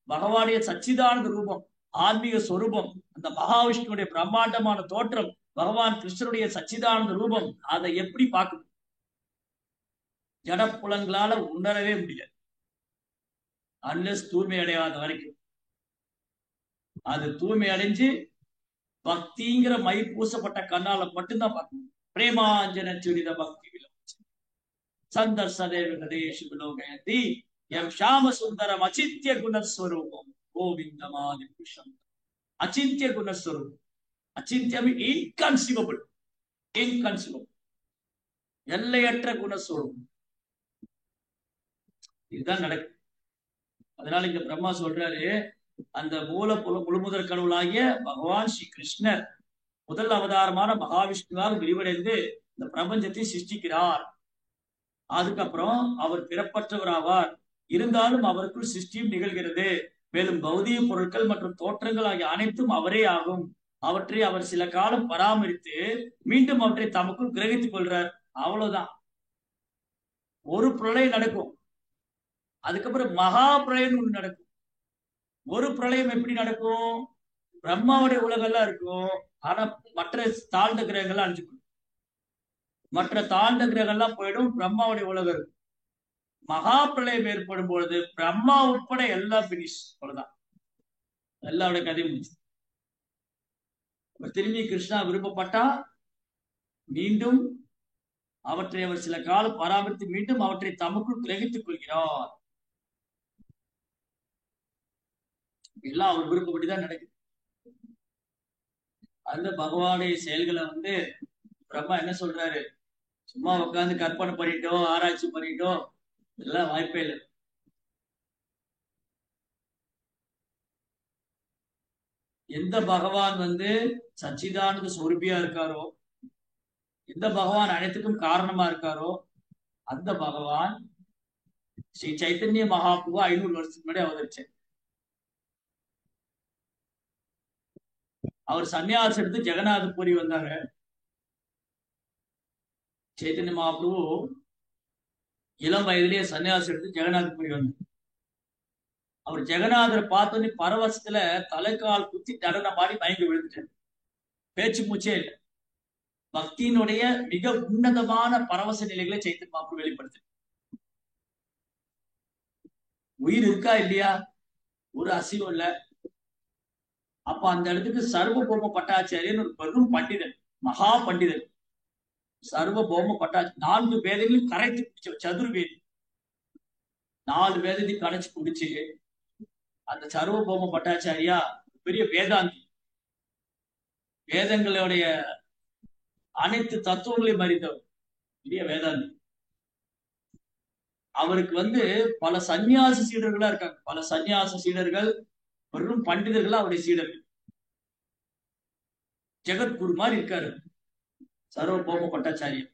பகவானுடைய சச்சிதானந்த ரூபம், ஆன்மீக சொரூபம், அந்த மகாவிஷ்ணுடைய பிரம்மாண்டமான தோற்றம், பகவான் கிருஷ்ணனுடைய சச்சிதானந்த ரூபம், அதை எப்படி பார்க்க ஜடப்புலங்களால உணரவே முடியாது அன்லெஸ் தூய்மை அடையாத வரைக்கும். அது தூய்மை அடைஞ்சு பக்திங்கிற மை பூசப்பட்ட கண்ணால மட்டும்தான் பார்க்கணும். பிரேமாஞ்சன சுரித பக்தி விலோச்சன சந்தர்சதேவ கதேஷு விலோகயந்தி எம் ஷாம சுந்தரம் அச்சித்ய குணஸ்வரூபம் கோவிந்தமாதி புருஷம். அச்சித்ய குணஸ்வரூபம். அச்சித்யம் இன்கன்சிவபிள். இன்கன்சிவபிள், எல்லையற்ற குணஸ்வரூபம். இதுதான் நடக்கும். அதனால இங்க பிரம்மா சொல்றாரு, அந்த முழுமுதற் கடவுளாகிய பகவான் ஸ்ரீ கிருஷ்ணர் முதல் அவதாரமான மகாவிஷ்ணுவாக விரிவடைந்து இந்த பிரபஞ்சத்தை சிருஷ்டிக்கிறார். அதுக்கப்புறம் அவர் பிறப்பற்றவர் ஆவார். இருந்தாலும் அவருக்குள் சிருஷ்டியும் நிகழ்கிறது. மேலும் பௌதிக பொருட்கள் மற்றும் தோற்றங்கள் ஆகிய அனைத்தும் அவரே ஆகும். அவற்றை அவர் சில காலம் பராமரித்து மீண்டும் அவற்றை தமக்குள் கிரகித்துக் கொள்றார். அவ்வளவுதான். ஒரு பிரளயம் நடக்கும், அதுக்கப்புறம் மகா பிரளயம் ஒண்ணு நடக்கும். ஒரு பிரளயம் எப்படி நடக்கும்? பிரம்மாவுடைய உலகெல்லாம் இருக்கும், ஆனா மற்ற தாழ்ந்த கிரகங்கள்லாம் அழிஞ்சு போயிடும். மற்ற தாழ்ந்த கிரகங்கள்லாம் போயிடும், பிரம்மாவுடைய உலகம் இருக்கும். மகா பிரளயம் ஏற்படும் பொழுது பிரம்மா உட்பட எல்லாம் பினிஷ். அவ்வளவுதான், எல்லாருடைய கதையும் முடிச்சு. திரும்பி கிருஷ்ணா விருப்பப்பட்டா மீண்டும் அவற்றை அவர் சில காலம் பராமரித்து மீண்டும் அவற்றை தமக்குள் கிரகித்துக் கொள்கிறார். எல்லாம் அவர் விருப்பப்படிதான் நடக்குது. அந்த பகவானுடைய செயல்களை பிரம்மா என்ன சொல்றாரு? சும்மா உட்காந்து கற்பனை பண்ணிட்டோம், ஆராய்ச்சி பண்ணிட்டோம், இதெல்லாம் வாய்ப்பே இல்லை. எந்த பகவான் சச்சிதானந்த சொரூபியா இருக்காரோ, எந்த பகவான் அனைத்துக்கும் காரணமா இருக்காரோ, அந்த பகவான் ஸ்ரீ சைத்தன்ய மகாபிரபு 500 வருஷத்துக்கு முன்னாடி அவதரிச்சார். அவர் சன்னியாசம் எடுத்து ஜெகநாதபுரி வந்தாங்க. சைத்தன்ய மகாபிரபு இளம் வயதிலேயே சன்னியாசம் எடுத்து ஜெகநாதபுரி வந்தார். அவர் ஜெகநாதரை பார்த்தோன்னே பரவசத்துல தலைக்கால் குத்தி நடன மாடி மயங்கி விழுந்துட்டார். பேச்சு மூச்சே இல்லை. பக்தியினுடைய மிக உன்னதமான பரவச நிலைகளை சைத்தன்ய மகாபிரபு வெளிப்படுத்து. உயிர் இருக்கா இல்லையா, ஒரு அசைவும் இல்லை. அப்ப அந்த இடத்துக்கு சர்வபௌம பட்டாச்சாரியன் ஒரு பெரும் பண்டிதன், மகா பண்டிதன். சர்வபௌம பட்டாச்சாரி 4 வேதங்களையும் கரைத்து குடிச்ச சதுர்வேதி, 4 வேதத்தையும் கரைச்சு குடிச்சு அந்த சர்வபௌம பட்டாச்சாரியா பெரிய வேதாந்தி. வேதங்களுடைய அனைத்து தத்துவங்களையும் அறிந்தவர், பெரிய வேதாந்தி. அவருக்கு பல சன்னியாசி சீடர்களா இருக்காங்க. பல சன்னியாச சீடர்கள், பெரும் பண்டிதர்களா அவருடைய சீடர்கள். ஜெகத்குரு மாதிரி இருக்காரு சர்வபௌம பட்டாச்சாரியர்.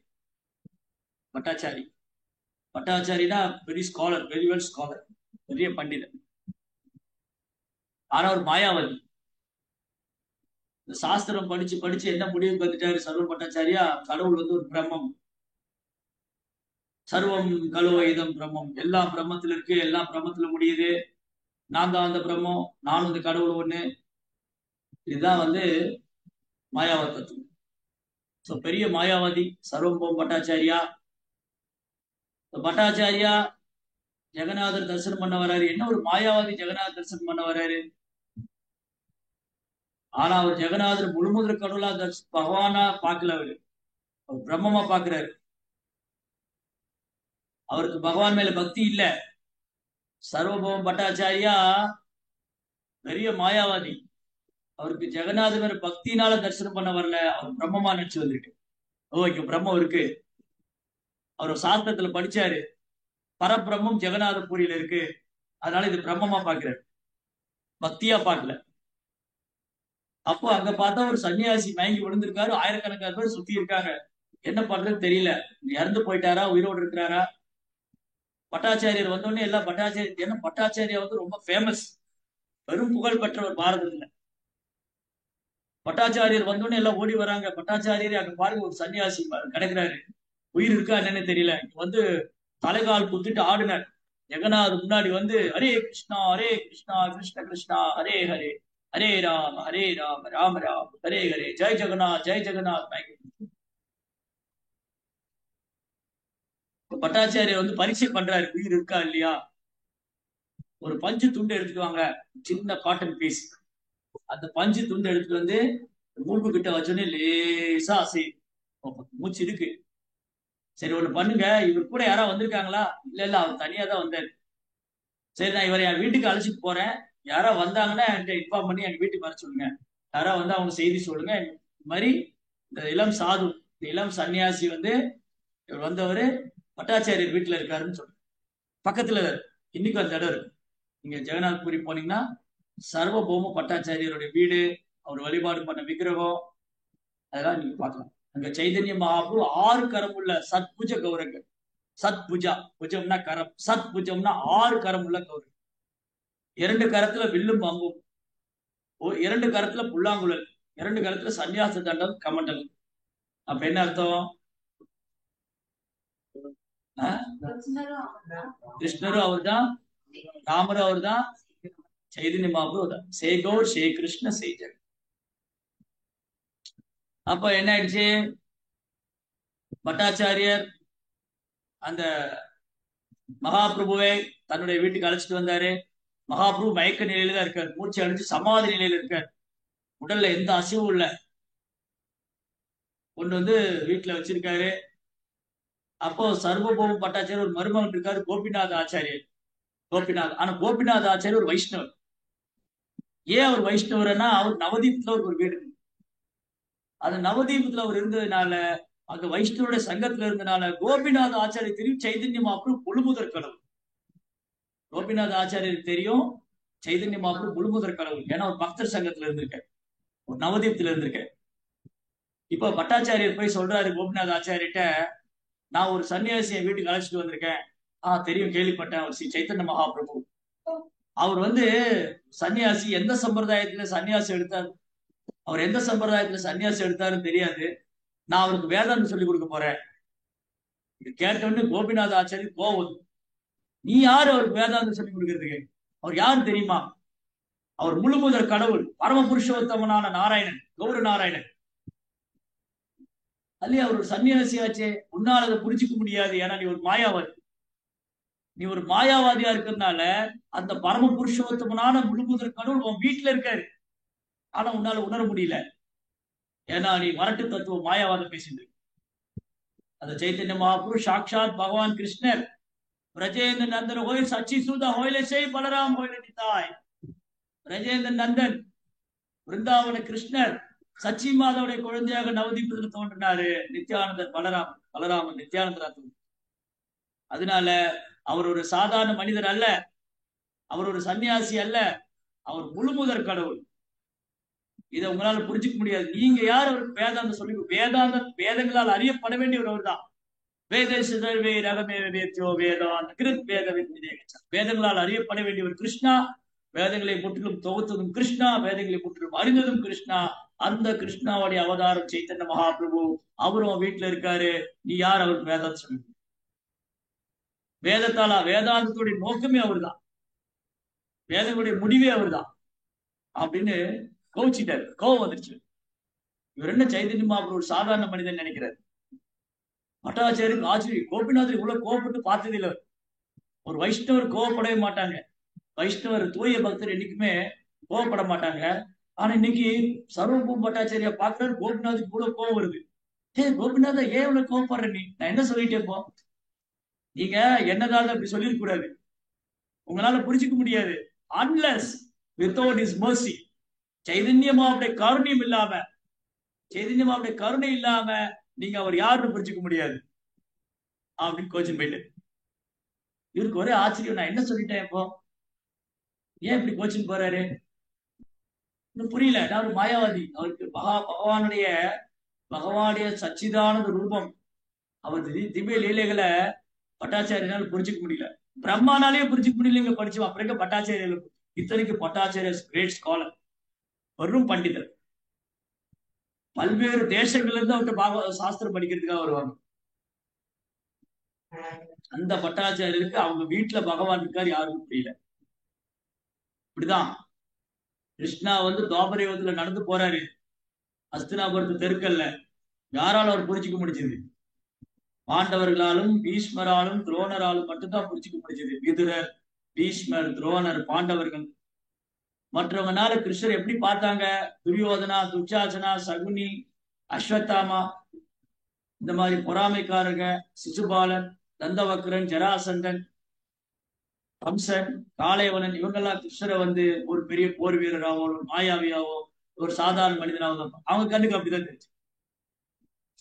பட்டாச்சாரினா பெரிய ஸ்காலர், வெரி வெல் ஸ்காலர், பெரிய பண்டிதர். ஆனா ஒரு மாயாவதி. இந்த சாஸ்திரம் படிச்சு படிச்சு என்ன முடிவுக்கு வந்துட்டாரு சர்வ பட்டாச்சாரியா? கடவுள் ஒரு பிரம்மம், சர்வம் கலோ இதம் பிரம்மம், எல்லா பிரம்மத்துல இருக்கு, எல்லா பிரம்மத்துல முடியுது, நான் தான் அந்த பிரம்மம், நானும் இந்த கடவுள் ஒண்ணு. இதுதான் மாயாவதி தத்துவம். சோ பெரிய மாயாவாதி சர்வபௌம பட்டாச்சாரியா. பட்டாச்சாரியா ஜெகநாதர் தரிசனம் பண்ண வராரு. என்ன ஒரு மாயாவாதி ஜெகநாதர் தரிசனம் பண்ண வராரு? ஆனா அவர் ஜெகநாதர் முழுமுதற் கடவுளா பகவானா பார்க்கல. அவர் பிரம்மமா பாக்குறாரு. அவருக்கு பகவான் மேல பக்தி இல்ல. சர்வபௌம பட்டாச்சாரியா பெரிய மாயாவாதி. அவருக்கு ஜெகநாதர் மேல பக்தினால தரிசனம் பண்ண வரல, அவர் பிரம்மமா நினைச்சு வந்திருக்கு. ஓ, இங்க பிரம்மம் இருக்கு. அவர் சாஸ்திரத்துல படிச்சாரு, பரபிரம்மம் ஜெகநாதபுரியில இருக்கு, அதனால இது பிரம்மமா பாக்குறாரு, பக்தியா பார்க்கல. அப்போ அங்க பார்த்தா ஒரு சன்னியாசி மயங்கி விழுந்திருக்காரு. ஆயிரக்கணக்கான பேர் சுத்தி இருக்காங்க. என்ன பண்றது தெரியல. இறந்து போயிட்டாரா, உயிரோடு இருக்கிறாரா? பட்டாச்சாரியர் வந்தோடனே எல்லாம் பட்டாச்சாரியர், ஏன்னா பட்டாச்சாரியா ரொம்ப ஃபேமஸ். பெரும் புகழ் பெற்றவர் பாரதத்துல. பட்டாச்சாரியர் வந்தோடனே எல்லாம் ஓடி வராங்க. பட்டாச்சாரியர் அங்க பாருங்க ஒரு சன்னியாசி கிடைக்கிறாரு. உயிர் இருக்கா என்னன்னு தெரியல. வந்து தலைகால் குத்திட்டு ஆடினார். ஜெகநாத் முன்னாடி வந்து ஹரே கிருஷ்ணா கிருஷ்ண கிருஷ்ணா ஹரே ஹரே, ஹரே ராம ராம ராம ஹரே ஹரே, ஜெய் ஜெகநாத் ஜெய் ஜெகநாத். பட்டாச்சாரியர் வந்து பரீட்சை பண்றாரு, உயிர் இருக்கா இல்லையா. ஒரு பஞ்சு துண்டு எடுத்துட்டு வாங்க, சின்ன காட்டன் பீஸ். அந்த பஞ்சு துண்டு எடுத்துட்டு வந்து மூக்கு கிட்ட வச்சோடனே லேசா அசை, மூச்சு இருக்கு. சரி ஒண்ணு பண்ணுங்க, இவர் கூட யாரா வந்திருக்காங்களா? இல்ல அவர் தனியா தான் வந்தாரு. சரி நான் இவரை என் வீட்டுக்கு அழைச்சிட்டு போறேன், யாரா வந்தாங்கன்னா என்கிட்ட இன்ஃபார்ம் பண்ணி எங்க வீட்டுக்கு வர சொல்லுங்க. யாரா வந்து அவங்க செய்தி சொல்லுங்க. இந்த மாதிரி இந்த இளம் சாது, இந்த இளம் சன்னியாசி வந்து இவர் வந்தவர் பட்டாச்சாரியர் வீட்டுல இருக்காருன்னு சொல்லுங்க. பக்கத்துல இன்னைக்கு அந்த இடம் இருக்கு. நீங்க ஜெகநாத் பூரி போனீங்கன்னா சர்வபௌம பட்டாச்சாரியருடைய வீடு, அவர் வழிபாடு பண்ண விக்கிரகம், அதெல்லாம் நீங்க பார்க்கலாம். அங்க சைதன்ய மகாபு 6 கரம் உள்ள சத்புஜ கௌரங்க. சத்புஜா, புஜம்னா கரம், சத் புஜம்னா 6 கரம் உள்ள கௌரங்க. 2 கரத்துல வில்லும் அம்பும், 2 கரத்துல புல்லாங்குழல், 2 கரத்துல சன்னியாச தண்டம் கமண்டலம். அப்ப என்ன அர்த்தம்? கிருஷ்ணரும் அவர் தான், ராமரும் அவர் தான், சைதன்ய மகாபு தான். சே கௌர் சே கிருஷ்ண சே ஜெகன். அப்ப என்ன ஆயிடுச்சு, பட்டாச்சாரியர் அந்த மகாபிரபுவை தன்னுடைய வீட்டுக்கு அழைச்சிட்டு வந்தாரு. மகாபிரபு மயக்க நிலையில தான் இருக்காரு, மூச்சு அடைஞ்சு சமாதி நிலையில இருக்காரு, உடல்ல எந்த அசைவும் இல்லை. கொண்டு வந்து வீட்டுல வச்சிருக்காரு. அப்போ சர்வபௌம பட்டாச்சாரியர் ஒரு மருமகன் இருக்காரு, கோபிநாத் ஆச்சாரியர். கோபிநாத், ஆனா கோபிநாத் ஆச்சாரியர் ஒரு வைஷ்ணவர். ஏன் அவர் வைஷ்ணவர்னா, அவர் நவதீபத்துல ஒரு வீடு, அது நவதீபத்துல அவர் இருந்ததுனால, அங்க வைஷ்ணவருடைய சங்கத்துல இருந்தனால கோபிநாத் ஆச்சாரியர் தெரியும் சைதன்ய மகாபிரபு முழுமுதற் கடவுள். கோபிநாத் ஆச்சாரியருக்கு தெரியும் சைதன்ய மகாபிரபு முழுமுதற் கடவுள். ஏன்னா ஒரு பக்தர் சங்கத்துல இருந்திருக்காரு, ஒரு நவதீபத்துல இருந்திருக்காரு. இப்ப பட்டாச்சாரியர் போய் சொல்றாரு கோபிநாத் ஆச்சாரிட்ட, நான் ஒரு சன்னியாசியை வீட்டுக்கு அழைச்சிட்டு வந்திருக்கேன். தெரியும், கேள்விப்பட்டேன், அவர் ஸ்ரீ சைத்தன்ய மகாபிரபு. அவர் வந்து சன்னியாசி, எந்த சம்பிரதாயத்துல சன்னியாசி எடுத்தார், அவர் எந்த சம்பிரதாயத்துல சன்னியாசி எடுத்தாருன்னு தெரியாது. நான் அவருக்கு வேதாந்தம் சொல்லி கொடுக்க போறேன். இது கேட்டோன்னு கோபிநாத் ஆச்சாரி கோவம், நீ யாரு அவருக்கு வேதாந்தம் சொல்லி கொடுக்கறதுக்கு? அவர் யாரு தெரியுமா? அவர் முழுமுதற் கடவுள், பரம புருஷோத்தமனான நாராயணன், கௌர நாராயணன். அல்லையா, அவர் ஒரு சன்னியாசியாச்சே, உன்னால அதை புரிஞ்சுக்க முடியாது. ஏன்னா நீ ஒரு மாயாவாதி, நீ ஒரு மாயாவாதியா இருக்கிறதுனால அந்த பரம புருஷோத்தமனான முழுமுதற் கடவுள் உன் வீட்டுல இருக்காரு, ஆனா உன்னால உணர முடியல. ஏன்னா நீ வரட்டு தத்துவ மாயாவாதம் பேசிட்டு. அந்த சைத்தன்ய மகாபுரு சாட்சாத் பகவான் கிருஷ்ணர், பிரஜேந்திர நந்தன் கோயில் சச்சி சூதா கோயில செய் பலராம் கோயில நித்தாய். பிரஜேந்திர நந்தன் பிருந்தாவன கிருஷ்ணர் சச்சி மாதாவுடைய குழந்தையாக நவதீபத்தில் தோன்றினாரு. நித்யானந்தர் பலராமன் நித்யானந்தரா. அதனால அவர் ஒரு சாதாரண மனிதர் அல்ல, அவர் ஒரு சன்னியாசி அல்ல, அவர் முழுமுதற் கடவுள். இதை உங்களால புரிஞ்சுக்க முடியாது. நீங்க யார் அவருக்கு வேதாந்தம் சொல்லி? வேதங்களால் அறியப்பட வேண்டியவர் அவர் தான். வேதங்களால் அறியப்பட வேண்டியவர் கிருஷ்ணா. வேதங்களை முற்றிலும் தொகுத்ததும் கிருஷ்ணா, வேதங்களை முற்றிலும் அறிந்ததும் கிருஷ்ணா. அந்த கிருஷ்ணாவுடைய அவதாரம் சைத்தன்ய மகாபிரபு. அவரும் வீட்டுல இருக்காரு, நீ யார் அவருக்கு வேதாந்தம் சொல்லி? வேதாந்தத்துடைய நோக்கமே அவர் தான், வேதங்களுடைய முடிவே அவர் தான் அப்படின்னு கோவிச்சிட்டாரு. கோவம் வந்துருச்சு. இவர் என்ன சைதன்ய மகாபிரபு ஒரு சாதாரண மனிதன் நினைக்கிறார். பட்டாச்சாரியருக்கு ஆச்சரியம், கோபிநாதர் இவ்வளவு கோவப்பட்டு பார்த்தது இல்லை. ஒரு வைஷ்ணவர் கோவப்படவே மாட்டாங்க, வைஷ்ணவர் தூய பக்தர் என்னைக்குமே கோவப்பட மாட்டாங்க. ஆனா இன்னைக்கு சர்வபூம பட்டாச்சாரியா பாக்குறாரு, கோபிநாத்துக்கு கூட கோவம் வருது. கோபிநாத ஏன் இவ்வளவு கோவப்படுற நீ? நான் என்ன சொல்லிட்டே போ, நீங்க என்னதான் அப்படி சொல்லிருக்க கூடாது, உங்களால புரிஞ்சுக்க முடியாது. அன்லெஸ் வித்தவுட் இஸ் மர்சி, சைதன்யமாவுடைய கருணையும் இல்லாம, சைதன்யமாவுடைய கருணை இல்லாம நீங்க அவர் யாருன்னு புரிஞ்சுக்க முடியாது அப்படின்னு கோச்சிங் போயிட்டு. இவருக்கு ஒரே ஆச்சரியம், நான் என்ன சொல்லிட்டேன் இப்போ, ஏன் இப்படி கோச்சிங் போறாரு இன்னும் புரியல. நான் ஒரு மாயாவாதி, அவருக்கு பகவானுடைய சச்சிதானந்த ரூபம், அவர் திவ்ய லீலைகளை பட்டாச்சாரியால புரிஞ்சுக்க முடியல, பிரம்மானாலேயே புரிஞ்சுக்க முடியல. இங்க படிச்சுவா, அப்புறம் பட்டாச்சாரியால இத்தனைக்கு பட்டாச்சாரியர் கிரேட் ஸ்காலர், வெறும் பண்டிதர். பல்வேறு தேசங்கள்ல இருந்து அவர்கிட்ட சாஸ்திரம் படிக்கிறதுக்காக வருவாங்க. அந்த பட்டாச்சாரியருக்கு அவங்க வீட்டுல பகவான் இருக்காரு யாருக்கும் புரியல. இப்படிதான் கிருஷ்ணா துவாபரயுகத்துல நடந்து போறாரு அஸ்தினாபுரத்து தெருக்கல்ல. யாரால அவர் புரிஞ்சுக்க முடிஞ்சது? பாண்டவர்களாலும் பீஷ்மராலும் துரோணராலும் மட்டும்தான் புரிஞ்சுக்க முடிஞ்சது. விதுரர், பீஷ்மர், துரோணர், பாண்டவர்கள். மற்றவங்கனால கிருஷ்ணர் எப்படி பார்த்தாங்க? துரியோதனா, துச்சாசனா, சகுனி, அஸ்வத்தாமா, இந்த மாதிரி பொறாமைக்காரங்க, சிசுபாலன், தந்தவக்கரன், ஜராசந்தன், கம்சன், காளையவனன், இவங்கெல்லாம் கிருஷ்ணரை ஒரு பெரிய போர் வீரராவோ, ஒரு மாயாவியாவோ, ஒரு சாதாரண மனிதனாவோ தான் அவங்க கண்ணுக்கு அப்படிதான் தெரிஞ்சு.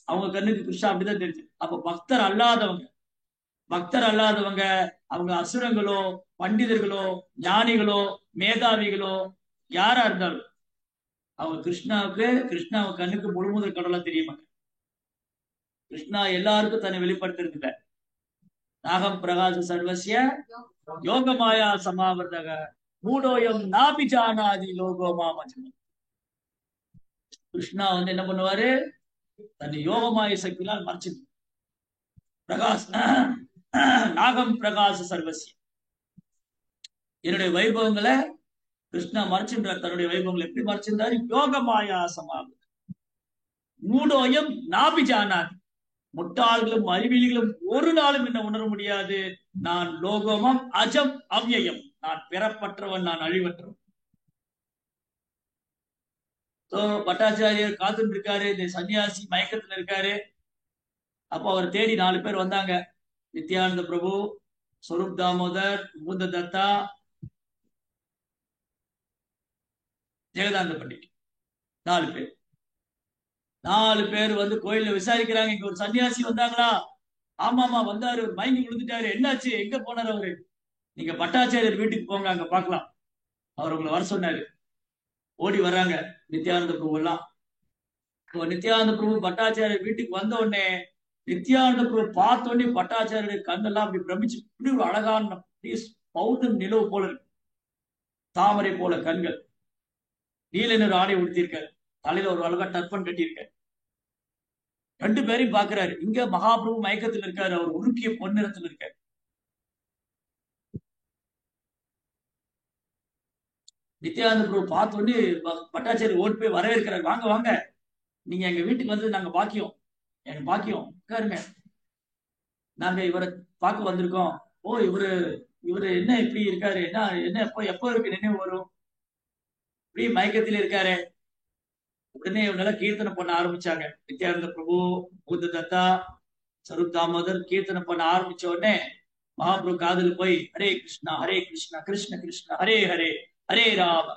அவங்க கண்ணுக்கு கிருஷ்ணா அப்படிதான் தெரிஞ்சு. அப்ப பக்தர் அல்லாதவங்க அவங்க அசுரங்களோ, பண்டிதர்களோ, ஞானிகளோ, மேதாவிகளோ யாரா இருந்தாலும் அவங்க கிருஷ்ணாவை கண்ணுக்கு முழுமுதல் கடவுளா தெரிய மாட்டாங்க. கிருஷ்ணா எல்லாருக்கும் தன்னை வெளிப்படுத்துறது இல்ல. நாகம் பிரகாச சர்வசிய யோகமாயா சமாவர்த்தக மூடோயம் நாபிஜானாதி லோகோமா மஜ்னு. கிருஷ்ணா என்ன பண்ணுவாரு? தன் யோகமாய சக்தியால் மறைச்சு பிரகாஷ் நாகம் பிரகாச சர்வசிய, என்னுடைய வைபவங்களை கிருஷ்ணா மறைச்சுன்றார். தன்னுடைய வைபவங்களை எப்படி மறைச்சிருந்தாரு? யோகமாயா சமாவர்த்தக மூடோயம் நாபிஜானாதி, முட்டாள்களும் அறிவியல்களும் ஒரு நாளும் என்ன உணர முடியாது. நான் லோகோமம் அஜம் அவ்யயம், நான் பெறப்பட்டவன், நான் அழிவற்றவன். பட்டாச்சாரியர் காத்துட்டு இருக்காரு, இந்த சன்னியாசி மயக்கத்துல இருக்காரு. அப்போ அவர் தேடி 4 பேர் வந்தாங்க. நித்யானந்த பிரபு, ஸ்வரூப் தாமோதர், முகுந்த தத்தா, ஜெகதானந்த பண்டிட். 4 பேர் கோயில்ல விசாரிக்கிறாங்க, இங்க ஒரு சன்னியாசி வந்தாங்களா? ஆமாமா வந்தாரு, மயங்கி விழுந்துட்டாரு, என்னாச்சு, எங்க போனாரு அவரு? நீங்க பட்டாச்சாரியர் வீட்டுக்கு போங்க, அங்க பாக்கலாம், அவர் உங்களை வர சொன்னாரு. ஓடி வர்றாங்க நித்யானந்த பிரபு எல்லாம். நித்யானந்த பிரபு பட்டாச்சாரியர் வீட்டுக்கு வந்த உடனே நித்யானந்த பிரபு பார்த்த உடனே பட்டாச்சாரிய கண்ணெல்லாம் அப்படி பிரமிச்சு, இப்படி ஒரு அழகான பௌர்ணமி நிலவு போல இருக்கு, தாமரை போல கண்கள், நீல நிற ஆடை உடுத்திருக்காரு, தலையில ஒரு அழகா டர்பன் கட்டியிருக்காரு. 2 பேரையும் பாக்குறாரு. இங்க மகாபிரபு மயக்கத்தில் இருக்காரு, அவர் உருக்கிய பொன்னிறத்தில் இருக்காரு. நித்யானந்த பிரபு பார்த்த உடனே பட்டாச்சாரி ஓடி போய் வரவேற்கிறார். வாங்க வாங்க, நீங்க எங்க வீட்டுக்கு நாங்க பாக்கியம், எங்க பாக்கியம், உட்காருங்க, நாங்க இவரை பார்க்க வந்திருக்கோம். ஓ, இவரு என்ன இப்படி இருக்காரு? என்ன எப்போ இருக்கு நினைவு வரும்? இப்படி மயக்கத்தில் இருக்காரு. உடனே இவனால கீர்த்தனை பண்ண ஆரம்பிச்சாங்க. நித்யானந்த பிரபு, புத்த தத்தா, ஸ்வரூப் தாமோதர் கீர்த்தனை பண்ண ஆரம்பிச்ச உடனே மகாபிரபு காதுல போய் ஹரே கிருஷ்ணா கிருஷ்ண கிருஷ்ண ஹரே ஹரே, ஹரே ராம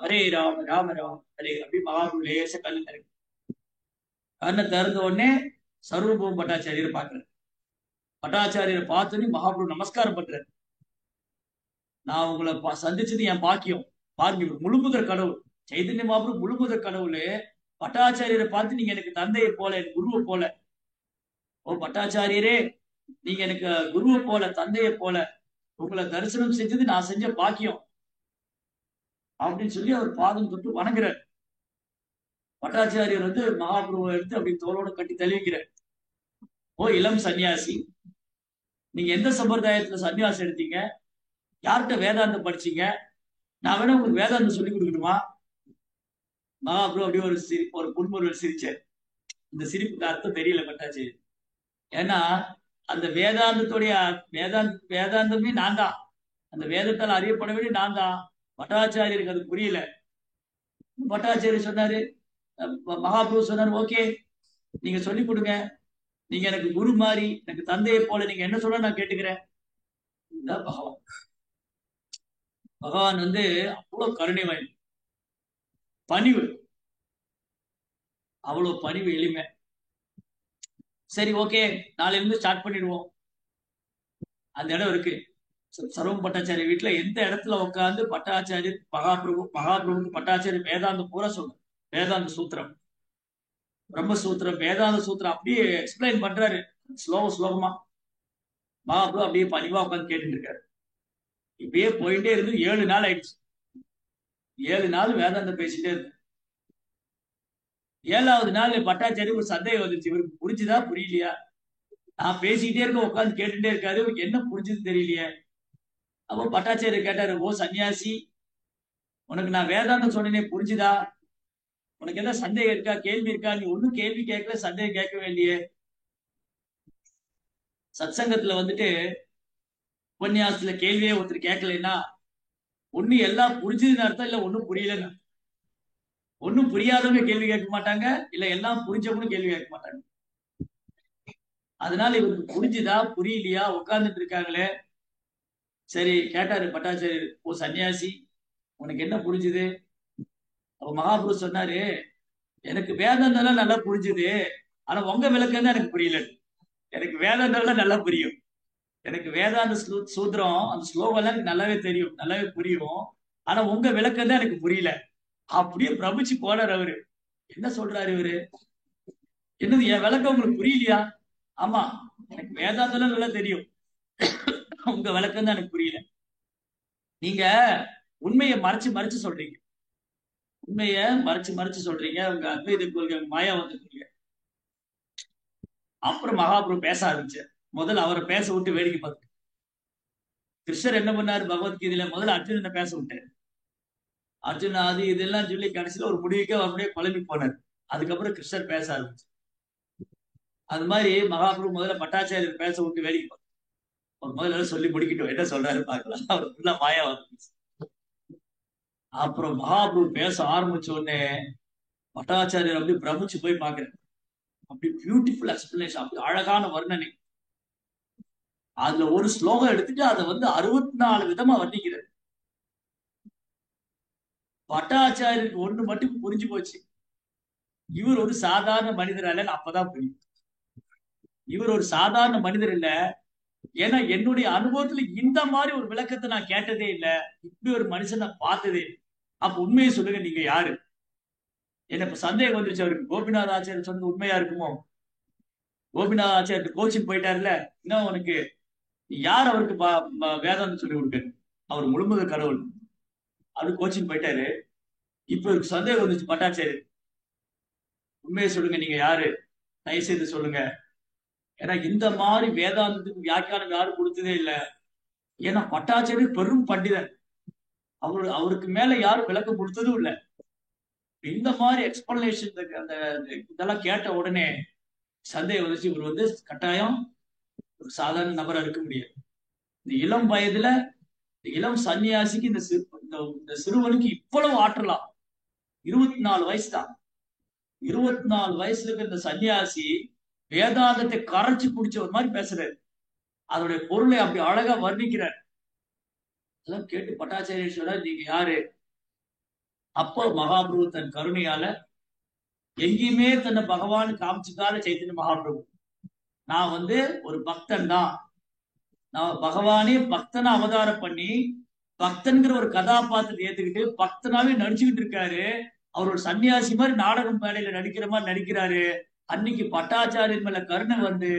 ராம ராம ஹரே, அப்படி மகாபிரபு லேச கண்ணை திறந்த உடனே சர்வபூம பட்டாச்சாரியரை பாக்குறாரு. பட்டாச்சாரியரை பார்த்தோன்னே மகாபிரபு நமஸ்காரம் பண்றாரு. நான் உங்களை சந்திச்சது என் பாக்கியம். பாருங்க, முழுமுதற் கடவுள் சைதன்ய மகாபிரபு, முழுமுதற் கடவுள். பட்டாச்சாரியரை பார்த்து நீங்க எனக்கு தந்தையை போல, எனக்கு குருவை போல. ஓ பட்டாச்சாரியரே, நீங்க எனக்கு குருவை போல, தந்தையை போல, உங்களை தரிசனம் செஞ்சது நான் செஞ்ச பாக்கியம் அப்படின்னு சொல்லி அவர் பாதம் தொட்டு வணங்குறார். பட்டாச்சாரியர் மகாபிரபுவை எடுத்து அப்படி தோளோட கட்டி தழுவிக்கிறார். ஓ இளம் சன்னியாசி, நீங்க எந்த சம்பிரதாயத்துல சன்னியாசம் எடுத்தீங்க? யார்கிட்ட வேதாந்தம் படிச்சீங்க? நான் வேணா உங்களுக்கு வேதாந்தம் சொல்லி கொடுக்கணுமா? மகாபிரபு அப்படியே ஒரு புன்முறுவல் சிரிச்சார். இந்த சிரிப்புக்கு அர்த்தம் தெரியல பட்டாச்சாரி. ஏன்னா அந்த வேதாந்தமே நான் தான், அந்த வேதத்தால் அறியப்பட வேண்டிய நான் தான். பட்டாச்சாரியருக்கு அது புரியல. பட்டாச்சாரி சொன்னாரு, மகாபிரபு சொன்னாரு, ஓகே நீங்க சொல்லி கொடுங்க, நீங்க எனக்கு குரு மாதிரி, எனக்கு தந்தையை போல, நீங்க என்ன சொல்ல நான் கேட்டுக்கிறேன். பகவான் பகவான் அவ்வளவு கருணை வாய்ந்த பணிவு, அவ்வளவு பணிவு, எளிமை. சரி ஓகே, நாளைல இருந்து ஸ்டார்ட் பண்ணிடுவோம். அந்த இடம் இருக்கு சர்வம் பட்டாச்சாரிய வீட்டுல. எந்த இடத்துல உட்காந்து பட்டாச்சாரியர் மகாபிரபுக்கு பட்டாச்சாரியர் வேதாந்தம் பூரா சொல்றேன். வேதாந்த சூத்திரம், பிரம்மசூத்திரம், வேதாந்த சூத்திரம் அப்படியே எக்ஸ்பிளைன் பண்றாரு ஸ்லோகமா. மகாபிரபு அப்படியே பணிவா உட்காந்து கேட்டுட்டு இருக்காரு. இப்படியே போயிட்டே இருந்து 7 நாள் ஆயிடுச்சு. 7 நாள் வேதாந்தம் பேசிட்டே இருக்கு. 7வது நாள் பட்டாச்சாரி ஒரு சந்தேகம் வந்துச்சு, இவருக்கு புரிஞ்சுதா புரியலையா? நான் பேசிக்கிட்டே இருக்க, உட்காந்து கேட்டுட்டே இருக்காரு, இவருக்கு என்ன புரிஞ்சுது தெரியலையே. அப்போ பட்டாச்சாரி கேட்டாரு, ஓ சன்னியாசி, உனக்கு நான் வேதாந்தம் சொன்னேனே புரிஞ்சுதா? உனக்கு என்ன சந்தேகம் இருக்கா, கேள்வி இருக்கா? நீ ஒன்னும் கேள்வி கேட்கல, சந்தேகம் கேட்க வேண்டிய. சத்சங்கத்துல வந்துட்டு உபன்யாசத்துல கேள்வியே ஒருத்தர் கேட்கலைன்னா ஒண்ணு எல்லாம் புரிஞ்சதுன்னு அர்த்தம், இல்ல ஒண்ணும் புரியலன்னு. ஒண்ணும் புரியாதவங்க கேள்வி கேட்க மாட்டாங்க, இல்ல எல்லாம் புரிஞ்சவங்களும் கேள்வி கேட்க மாட்டாங்க. அதனால இவருக்கு புரிஞ்சுதா புரியலையா உட்கார்ந்துட்டு இருக்காங்களே. சரி கேட்டாரு பட்டாச்சாரி, ஓ சன்னியாசி, உனக்கு என்ன புரிஞ்சுது? அப்ப மகாபுரு சொன்னாரு, எனக்கு வேதாந்தம் நல்லா புரிஞ்சுது, ஆனா உங்க விளக்கம் தான் எனக்கு புரியல. எனக்கு வேதாந்தம் நல்லா புரியும், எனக்கு வேதாந்த சூத்திரம் அந்த ஸ்லோகம் எல்லாம் எனக்கு நல்லாவே தெரியும், நல்லாவே புரியும். ஆனா உங்க விளக்கம் தான் எனக்கு புரியல. அப்படியே பிரமிச்சு போனார் அவரு. என்ன சொல்றாரு இவரு? என்னது என் விளக்கம் உங்களுக்கு புரியலையா? ஆமா, எனக்கு வேதாந்தம் நல்லா தெரியும், உங்க விளக்கம் தான் எனக்கு புரியல. நீங்க உண்மையை மறைச்சு மறைச்சு சொல்றீங்க, உண்மையை மறைச்சு மறைச்சு சொல்றீங்க, உங்க அத்வைத கொள்கை மாயாவாத கொள்கை. அப்புறம் மகாபுரு பேச ஆரம்பிச்சார். முதல்ல அவரை பேச விட்டு வேடிக்கை பார்த்து கிருஷ்ணர் என்ன பண்ணாரு பகவத்கீதையில, முதல்ல அர்ஜுனனை பேச விட்டாரு. அர்ஜுனா அது இதெல்லாம் சொல்லி கடைசியில ஒரு முடிவுக்கே அப்படியே குழம்பி போனார். அதுக்கப்புறம் கிருஷ்ணர் பேச ஆரம்பிச்சு. அது மாதிரி மகாபுரு முதல்ல பட்டாச்சாரியர் பேச விட்டு வேடிக்கை பார்த்து ஒரு முதல்ல சொல்லி முடிக்கட்டும், என்ன சொல்றாரு பார்க்கலாம். அவர் ஃபுல்லா மாயா வந்து அப்புறம் மகாபுரு பேச ஆரம்பிச்ச உடனே பட்டாச்சாரியர் அப்படி பிரமிச்சு போய் பாக்குறேன். அப்படி பியூட்டிஃபுல் எக்ஸ்பிளனேஷன், அப்படி அழகான வர்ணனை. அதுல ஒரு ஸ்லோகம் எடுத்துட்டு அதை வந்து 64 விதமா வர்ணிக்கிறது. பட்டாச்சாரியருக்கு ஒண்ணு மட்டும் புரிஞ்சு போச்சு, இவர் ஒரு சாதாரண மனிதர் அல்ல. அப்பதான் புரியும், இவர் ஒரு சாதாரண மனிதர் இல்ல. ஏன்னா என்னுடைய அனுபவத்துல இந்த மாதிரி ஒரு விளக்கத்தை நான் கேட்டதே இல்லை, இப்படி ஒரு மனுஷனை பார்த்ததே இல்லை. அப்ப உண்மையை சொல்லுங்க, நீங்க யாரு? என்ன இப்ப சந்தேகம் வந்துருச்சு அவருக்கு, கோபிநாத் ஆச்சாரியர் சொன்னது உண்மையா இருக்குமோ? கோபிநாத் ஆச்சாரியர் கோச்சிங் போயிட்டாருல, என்ன உனக்கு யார் அவருக்கு வேதாந்தம் சொல்லி கொடுக்காரு? அவர் முழுமுதல் கடவுள், அவரு கோச்சிங் போயிட்டாரு. இப்ப இவருக்கு சந்தேகம் வந்துச்சு பட்டாச்சாரியர், உண்மையை சொல்லுங்க, நீங்க யாரு, தயவு செய்து சொல்லுங்க. ஏன்னா இந்த மாதிரி வேதாந்தத்துக்கு வியாக்கியானம் யாரும் கொடுத்ததே இல்லை. ஏன்னா பட்டாச்சாரியர் பெரும் பண்டிதன், அவருக்கு மேல யாரும் விளக்கம் கொடுத்ததும் இல்லை. இந்த மாதிரி எக்ஸ்பிளனேஷன் அந்த இதெல்லாம் கேட்ட உடனே சந்தேகம் வந்துச்சு, இவர் வந்து கட்டாயம் ஒரு சாதாரண நபரா இருக்க முடியாது. இந்த இளம் வயதுல இளம் சன்னியாசிக்கு இந்த சிறுவனுக்கு இவ்வளவு ஆற்றலாம். 24 வயசு தான். 24 வயசுல இருக்க இந்த சன்னியாசி வேதாந்தத்தை கரைச்சு குடிச்ச ஒரு மாதிரி பேசுறாரு, அதோடைய பொருளை அப்படி அழகா வர்ணிக்கிறார். அதெல்லாம் கேட்டு பட்டாச்சாரியர் சொல்றாரு, நீங்க யாரு? அப்போ மகாபிரபு தன் கருணையால எங்கேயுமே தன்னை பகவான் காமிச்சுக்காத சைத்தன்ய மகாபிரபு, நான் வந்து ஒரு பக்தன் தான், நான் பகவானே பக்தனை அவதாரம் பண்ணி பக்தன்கிற ஒரு கதாபாத்திரத்தை ஏத்துக்கிட்டு பக்தனாவே நடிச்சுக்கிட்டு இருக்காரு. அவர் ஒரு சன்னியாசி மாதிரி நாடகம் மேடையில நடிக்கிற மாதிரி நடிக்கிறாரு. அன்னைக்கு பட்டாச்சாரியர் மேல கருணை வந்து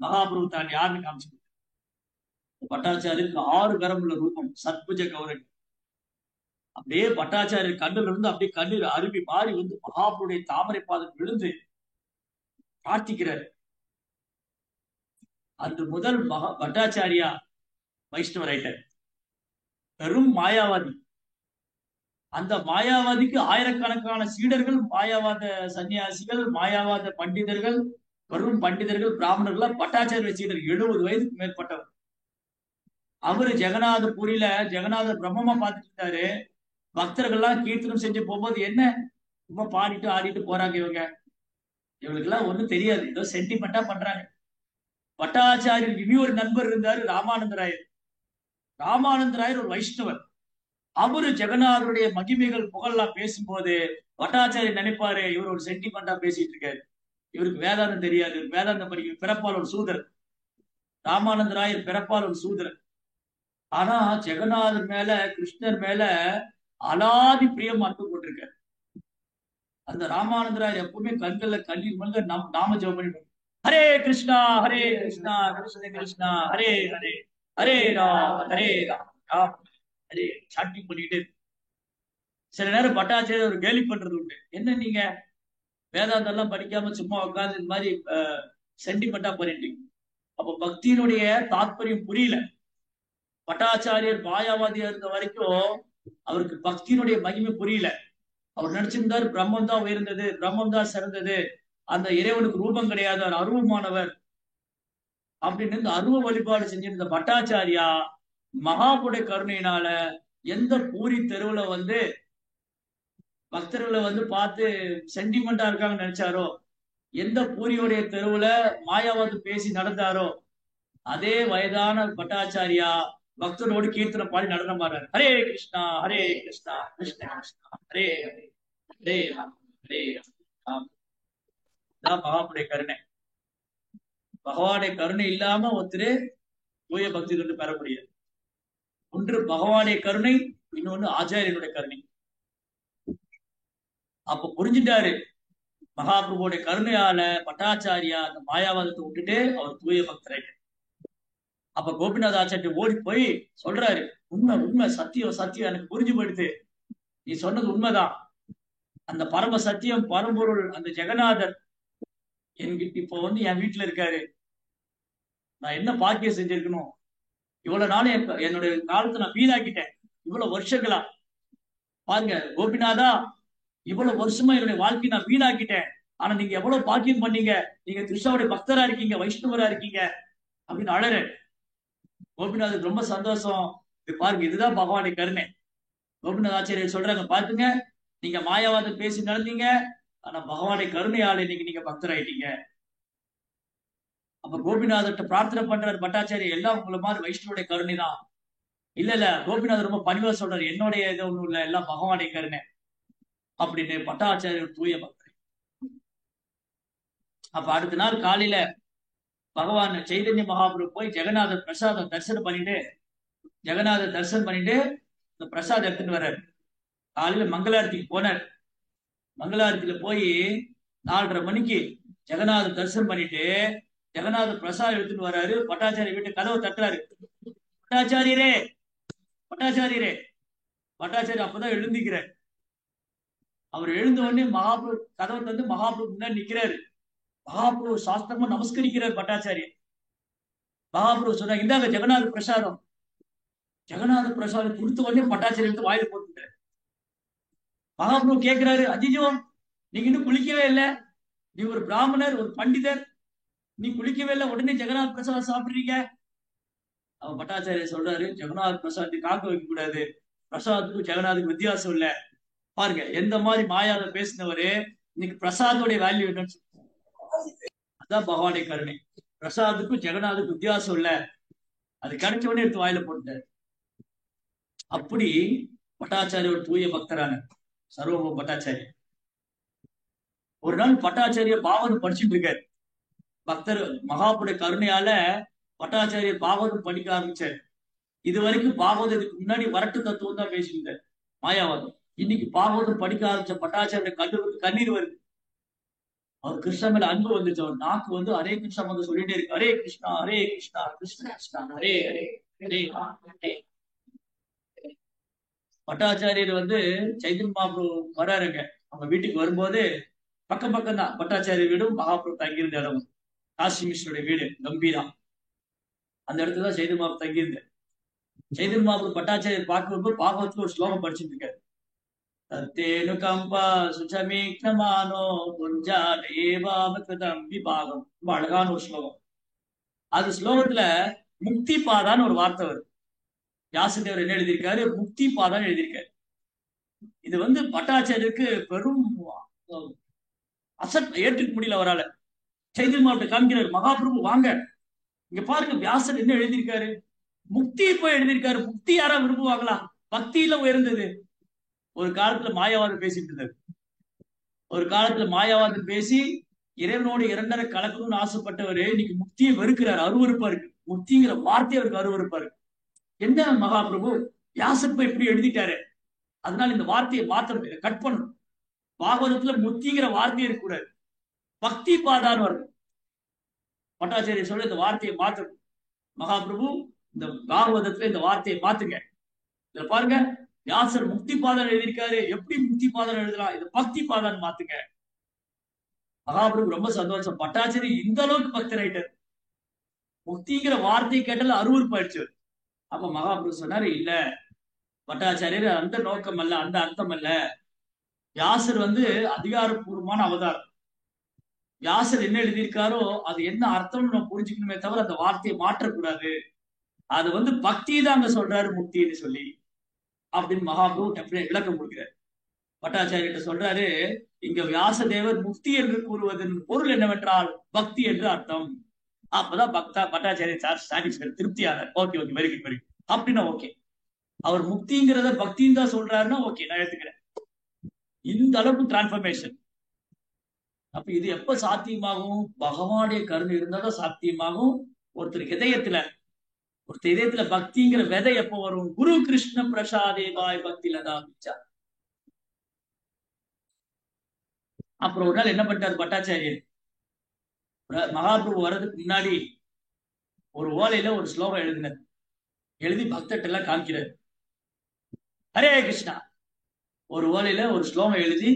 மகாபிரபு தான் யாருன்னு காமிச்சு. பட்டாச்சாரியருக்கு 6 கரம் உள்ள ரூபம், சத்புஜ கௌரன். அப்படியே பட்டாச்சாரியர் கண்ணுல இருந்து அப்படியே கண்ணீர் அருவி மாறி வந்து மகாபுருடைய தாமரை பாதம் விழுந்து பிரார்த்திக்கிறார். அன்று முதல் பட்டாச்சாரியா வைஷ்ணவ ரைட்டர், பெரும் மாயாவாதி. அந்த மாயாவாதிக்கு ஆயிரக்கணக்கான சீடர்கள், மாயாவாத சன்னியாசிகள், மாயாவாத பண்டிதர்கள், பெரும் பண்டிதர்கள், பிராமணர்கள். பட்டாச்சாரிய சீடர் 70 வயதுக்கு மேற்பட்டவர். அவரு ஜெகநாதபுரியில ஜெகநாதர் பிரம்மமா பார்த்துட்டு இருந்தாரு. பக்தர்கள்லாம் கீர்த்தனம் செஞ்சு போகும்போது, என்ன ரொம்ப பாடிட்டு ஆடிட்டு போறாங்க இவங்களுக்கு எல்லாம் ஒண்ணும் தெரியாது, ஏதோ சென்டிமெண்டா பண்றாங்க. பட்டாச்சாரியர் இனி ஒரு நண்பர் இருந்தாரு, ராமானந்தராயர். ராமானந்தராயர் ஒரு வைஷ்ணவர். அவரு ஜெகநாதருடைய மகிமைகள் புகழெல்லாம் பேசும்போது பட்டாச்சாரியர் நினைப்பாரு, இவர் ஒரு சென்டிமெண்டா பேசிட்டு இருக்காரு, இவருக்கு வேதாந்தம் தெரியாது, வேதாந்தம் படிக்க பிறப்பால் ஒரு சூதர். ராமானந்தராயர் பிறப்பால் ஒரு சூதர். ஆனா ஜெகநாதர் மேல, கிருஷ்ணர் மேல அலாதி பிரியம் அன்பு கொண்டிருக்காரு. அந்த ராமானந்தராயர் எப்பவுமே கண்கள்ல கண்ணீர் மல்க நாம ஜெபம் பண்ணிட்டு, ஹரே கிருஷ்ணா கிருஷ்ண கிருஷ்ணா ஹரே ஹரே, ஹரே ராம் ராம் ஹரே சாட்டி பண்ணிட்டு. சில நேரம் பட்டாச்சாரியர் ஒரு கேலி பண்றது உண்டு. என்ன நீங்க வேதாந்தம் எல்லாம் படிக்காம சும்மா உட்கார்ந்து இந்த மாதிரி சென்டிமெண்டா பண்ணிட்டீங்க. அப்ப பக்தியினுடைய தாத்பரியம் புரியல. பட்டாச்சாரியர் மாயாவாதியா இருந்த வரைக்கும் அவருக்கு பக்தியினுடைய மகிமை புரியல. அவர் நினைச்சிருந்தாரு பிரம்மம் தான் உயர்ந்தது, பிரம்மம் தான் சிறந்தது, அந்த இறைவனுக்கு ரூபம் கிடையாது, அவர் அருவமானவர் அப்படின்னு இந்த அருவ வழிபாடு செஞ்சிருந்த பட்டாச்சாரியா மகாபுடைய கருணையினால எந்த பூரி தெருவுல வந்து பக்தர்களை வந்து பார்த்து சென்டிமெண்டா இருக்காங்கன்னு நினைச்சாரோ, எந்த பூரியோடைய தெருவுல மாயாவாதி பேசி நடந்தாரோ, அதே வயதான பட்டாச்சாரியா பக்தரோடு கீர்த்தனை பாடி நடனம் ஆடுறாரு. ஹரே கிருஷ்ணா ஹரே கிருஷ்ணா கிருஷ்ண கிருஷ்ணா ஹரே ஹரே ஹரே ராம் ஹரே ராம். தான் மகாபுடைய கருணை. பகவானுடைய கருணை இல்லாம ஒருத்தர் தூய பக்தி கொண்டு பெற முடியாது. ஒன்று பகவானுடைய கருணை, இன்னொன்னு ஆச்சாரியனுடைய கருணை. அப்ப புரிஞ்சுட்டாரு மகாபிரபுடைய கருணையால பட்டாச்சாரியா அந்த மாயாவாதத்தை விட்டுட்டு அவர் தூய பக்தரை. அப்ப கோபிநாத ஆச்சாரிய ஓடி போய் சொல்றாரு, உண்மை உண்மை சத்தியம் சத்தியம் எனக்கு புரிஞ்சு போயிடுது, நீ சொன்னது உண்மைதான். அந்த பரம சத்தியம் பரம்பொருள் அந்த ஜெகநாதர் என்கிட்ட இப்போ வந்து என் வீட்டுல இருக்காரு. நான் என்ன பாக்கியம் செஞ்சிருக்கணும், இவ்வளவு நாள் என்னுடைய காலத்தை நான் வீணாக்கிட்டேன், இவ்வளவு வருஷங்களா. பாருங்க கோபிநாதா, இவ்வளவு வருஷமா என்னுடைய வாழ்க்கையை நான் வீணாக்கிட்டேன். ஆனா நீங்க எவ்வளவு பாக்கியம் பண்ணீங்க, நீங்க கிருஷ்ணாவுடைய பக்தரா இருக்கீங்க, வைஷ்ணவரா இருக்கீங்க அப்படின்னு அழற. கோபிநாதர் ரொம்ப சந்தோஷம். இது பாருங்க, இதுதான் பகவானுடைய கருணை. கோபிநாத ஆச்சாரியர் சொல்றாங்க, பாத்துங்க, நீங்க மாயாவாதம் பேசி நடந்தீங்க, ஆனா பகவானுடைய கருணையால இன்னைக்கு நீங்க பக்தராயிட்டீங்க. அப்ப கோபிநாதர்கிட்ட பிரார்த்தனை பண்றாரு பட்டாச்சாரியர், எல்லாம் உங்களை மாதிரி வைஷ்ணவனுடைய கருணை தான். இல்ல இல்ல, கோபிநாதர் ரொம்ப பணிவா சொல்றாரு, என்னுடைய இது ஒண்ணும் இல்ல, எல்லாம் பகவானுடைய கருணை அப்படின்னு பட்டாச்சாரியர் தூய பக்தர். அப்ப அடுத்த நாள் காலையில பகவான் சைதன்ய மகாபிரபு போய் ஜெகநாதர் பிரசாதம் தரிசனம் பண்ணிட்டு இந்த பிரசாதம் எடுத்துட்டு வர்றாரு. காலையில மங்களாரத்திக்கு போனார். மங்களாரத்தில போய் 4:30 மணிக்கு ஜெகநாதர் தரிசனம் பண்ணிட்டு ஜெகநாதர் பிரசாதம் எடுத்துட்டு வர்றாரு. பட்டாச்சாரிய வீட்டு கதவை தட்டுறாரு. பட்டாச்சாரியரே பட்டாச்சாரியரே. பட்டாச்சாரியர் அப்பதான் எழுந்திக்கிறார். அவர் எழுந்த உடனே மகாபிரபு கதவை தந்து மகாபிரபு முன்னாடி நிக்கிறாரு. மகாபிரபு சாஸ்திரமா நமஸ்கரிக்கிறார் பட்டாச்சாரியர். மகாபிரபு சொன்னாங்க, இந்தாங்க ஜெகநாத பிரசாதம். ஜெகநாத பிரசாதம் கொடுத்த உடனே பட்டாச்சாரியர் எடுத்து வாயில போட்டுட்டாரு. மகாபிரபு கேட்கிறாரு, அஜிஜோ நீங்க இன்னும் குளிக்கவே இல்லை, நீ ஒரு பிராமணர், ஒரு பண்டிதர், நீ குளிக்கவே இல்லை, உடனே ஜெகநாத பிரசாதம் சாப்பிடுறீங்க. அவன் பட்டாச்சாரியர் சொல்றாரு, ஜெகநாத பிரசாதத்தை காக்க வைக்க கூடாது, பிரசாதத்துக்கும் ஜெகநாதுக்கு வித்தியாசம் இல்ல. பாருங்க, எந்த மாதிரி மாயாத பேசினவரு இன்னைக்கு பிரசாதோடைய வேல்யூ என்னன்னு. அதான் பகவானுடைய கருணை. பிரசாதுக்கும் ஜெகநாதுக்கும் வித்தியாசம் இல்ல, அது கிடைச்ச உடனே எடுத்து வாயில போட்டார். அப்படி பட்டாச்சாரிய ஒரு தூய பக்தரான சர்வபௌம பட்டாச்சாரியர். ஒரு நாள் பட்டாச்சாரியர் பாகவதம் படிச்சுட்டு இருக்காரு. பக்தர் மகாபுடைய கருணையால பட்டாச்சாரியர் பாகவதம் படிக்க ஆரம்பிச்சார். இது வரைக்கும் பாகவதத்துக்கு முன்னாடி வரட்டு தத்துவம் தான் பேசியிருந்தார், மாயாவாதம். இன்னைக்கு பாகவதம் படிக்க ஆரம்பிச்ச பட்டாச்சாரிய கண்ணீர் வருது. அவர் கிருஷ்ணா மேல அன்பு வந்துச்சு. அவர் நாக்கு வந்து ஹரே கிருஷ்ணா வந்து சொல்லிட்டே இருக்கு, ஹரே கிருஷ்ணா கிருஷ்ண கிருஷ்ணா ஹரே ஹரே ஹரே ஹரே. பட்டாச்சாரியர் வந்து சைதன்ய மகாபிரபு வர்றாருங்க. அவங்க வீட்டுக்கு வரும்போது பக்கம் பக்கம் தான் பட்டாச்சாரிய வீடும் மகாபிரபு தங்கியிருந்த இடம். காசி மிஸ்ருடைய வீடு கம்பீரா, அந்த இடத்துல தான் சைதன்ய மகாபிரபு தங்கியிருந்தார். சைதன்ய மகாபிரபு பட்டாச்சாரியர் பார்க்க வரும்போது பாகவத்துல ஒரு ஸ்லோகம் படிச்சுட்டு இருக்காரு. தத்தேனு கம்பா சுச்சமீக்னமானோ குஞ்சாடேவாமகிருதம் விபாகம். ரொம்ப அழகான ஒரு ஸ்லோகம். அது ஸ்லோகத்துல முக்தி பாதான்னு ஒரு வார்த்தை வருது. வியாசதேவர் என்ன எழுதியிருக்காரு, முக்தி பாதான்னு எழுதியிருக்காரு. இது வந்து பட்டாச்சாரியருக்கு பெரும் அசட் ஏற்றுக்க முடியல அவரால். சைதன்ய மகாபிரபு காமிக்கிறார், மகாபிரபு வாங்க இங்க பாருங்க, வியாசர் என்ன எழுதியிருக்காரு, முக்தி போய் எழுதியிருக்காரு. முக்தி யாரா விரும்புவாங்களா, பக்தியில உயர்ந்தது. ஒரு காலத்துல மாயாவாதம் பேசிட்டு இருந்தாரு. ஒரு காலத்துல மாயாவாதம் பேசி இறைவனோடு இரண்டரை கலக்கணும்னு ஆசைப்பட்டவரு இன்னைக்கு முக்தியை வெறுக்கிறார், அருவருப்பா இருக்கு. முக்திங்கிற வார்த்தை அவருக்கு அருவருப்பா இருக்கு. என்ன மகாபிரபு, வியாசர் போய் இப்படி எழுதிட்டாரு, அதனால இந்த வார்த்தையை மாத்தணும், இதை கட் பண்ணணும். பாகவதத்துல முக்திங்கிற வார்த்தையே இருக்கக்கூடாது, பக்தி பாதான்னு வரும். பட்டாச்சாரிய சொல்ல இந்த வார்த்தையை மாத்தணும். மகாபிரபு இந்த பாகவதத்துல இந்த வார்த்தையை மாத்துங்க. இதுல பாருங்க, வியாசர் முக்தி பாதம் எழுதியிருக்காரு, எப்படி முக்தி பாதம் எழுதலாம், இது பக்தி பாதம் மாத்துங்க. மகாபிரபு ரொம்ப சந்தோஷம். பட்டாச்சாரி இந்த அளவுக்கு பக்தர் ஆயிட்டார். முக்திங்கிற வார்த்தையை கேட்டால அருவருப்பாயிடுச்சு. அப்ப மகாபிரபு சொன்னாரு, இல்ல பட்டாச்சாரியர் அந்த நோக்கம் அல்ல, அந்த அர்த்தம் அல்ல. வியாசர் அதிகாரப்பூர்வமான அவதாரம். வியாசர் என்ன எழுதியிருக்காரோ அது என்ன அர்த்தம்னு நம்ம புரிஞ்சுக்கணுமே தவிர அந்த வார்த்தையை மாற்றக்கூடாது. அது பக்தி தான் அங்க சொல்றாரு முக்தின்னு சொல்லி அப்படின்னு மகாபிரபு டெஃபினட் விளக்கம் கொடுக்கிறார். பட்டாச்சாரியர்கிட்ட சொல்றாரு, இங்க வியாசதேவர் முக்தி என்று கூறுவதன் பொருள் என்னவென்றால் பக்தி என்று அர்த்தம். அப்பதான் பட்டாச்சாரியர் சாட்டிஸ்ஃபைட், திருப்தியானார். Okay okay, very good very good அப்படின்னா ஓகே. அவர் முக்திங்கிறத பக்தின்னு தான் சொல்றாருன்னா ஓகே, நான் எடுத்துக்கிறேன். இந்த அளவுக்கு டிரான்ஸ்பர்மேஷன். அப்ப இது எப்ப சாத்தியமாகும்? பகவானுடைய கருணை இருந்தாதான் சாத்தியமாகும். ஒருத்தர் இதயத்துல பக்திங்கிற விதை எப்ப வரும்? குரு கிருஷ்ண பிரசாதே பாய் பக்தியில தான் ஆரம்பிச்சா. அப்புறம் ஒரு நாள் என்ன பண்ணிட்டாரு பட்டாச்சாரியர், மகாபிரபு வர்றதுக்கு முன்னாடி ஒரு ஓலையில ஒரு ஸ்லோகம் எழுதினார். எழுதி பக்தர்கிட்ட எல்லாம் காமிக்கிறார். ஹரே கிருஷ்ணா ஒரு ஓலையில ஒரு ஸ்லோகம் எழுதி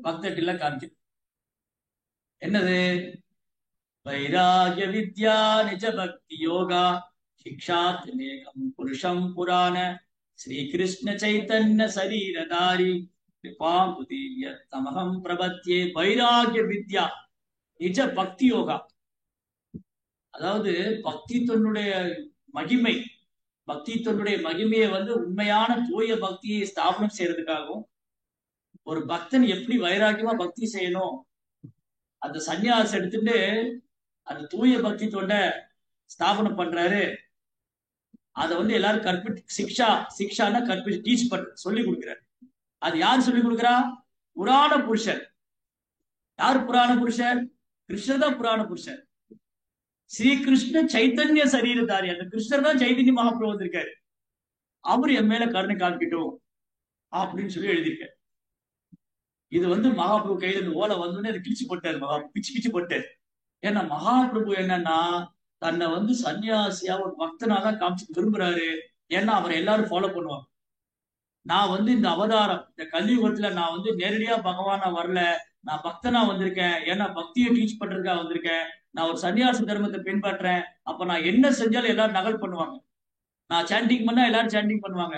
பக்தர்கிட்ட எல்லாம் காமிக்கிறார். என்னது? வைராகிய வித்யா நிஜ பக்தி யோகா சிக்ஷாத் நேகம் புருஷம் புராண ஸ்ரீ கிருஷ்ண சைத்தன்ய சரீரதாரி கிருபாம்புதீய தமகம் பிரபத்தியே. வைராகிய வித்யா நிஜ பக்தி யோகா, அதாவது பக்தி தொன்னுடைய மகிமை, பக்தி தொன்னுடைய மகிமையை உண்மையான தூய பக்தியை ஸ்தாபனம் செய்யறதுக்காகவும், ஒரு பக்தன் எப்படி வைராக்கியமா பக்தி செய்யணும், அந்த சன்னியாசம் எடுத்துட்டு அந்த தூய பக்தி தொண்டை ஸ்தாபனம் பண்றாரு. அதை எல்லாரும் சிக்ஷான்னா டீச் பண்ற சொல்லி கொடுக்கிறார். அது யார் சொல்லி கொடுக்குறா? புராண புருஷர். யார் புராண புருஷர்? கிருஷ்ணர் தான் புராண புருஷர். ஸ்ரீ கிருஷ்ண சைத்தன்ய சரீரதாரி, அந்த கிருஷ்ணர் தான் சைதன்ய மகாபிரபு வந்திருக்காரு. அவரு என் மேல கருணை காமிக்கட்டும் அப்படின்னு சொல்லி எழுதியிருக்காரு. இது மகாபிரபு கையில இந்த ஓலை வந்தோடனே அதை கிழிச்சு போட்டாரு, பிச்சு பிச்சு போட்டாரு. ஏன்னா மகாபிரபு என்னன்னா தன்னை சன்னியாசியா ஒரு பக்தனாதான் காமிச்சு விரும்புறாரு. ஏன்னா அவரை எல்லாரும் ஃபாலோ பண்ணுவாங்க. நான் இந்த அவதாரம், இந்த கலியுகத்துல நான் நேரடியா பகவானா வரல, நான் பக்தனா வந்திருக்கேன். ஏன்னா பக்தியை டீச் பண்றதுக்காக வந்திருக்கேன். நான் ஒரு சன்னியாச தர்மத்தை பின்பற்றேன். அப்ப நான் என்ன செஞ்சாலும் எல்லாரும் நகல் பண்ணுவாங்க. நான் சாண்டிங் பண்ணா எல்லாரும் சாண்டிங் பண்ணுவாங்க.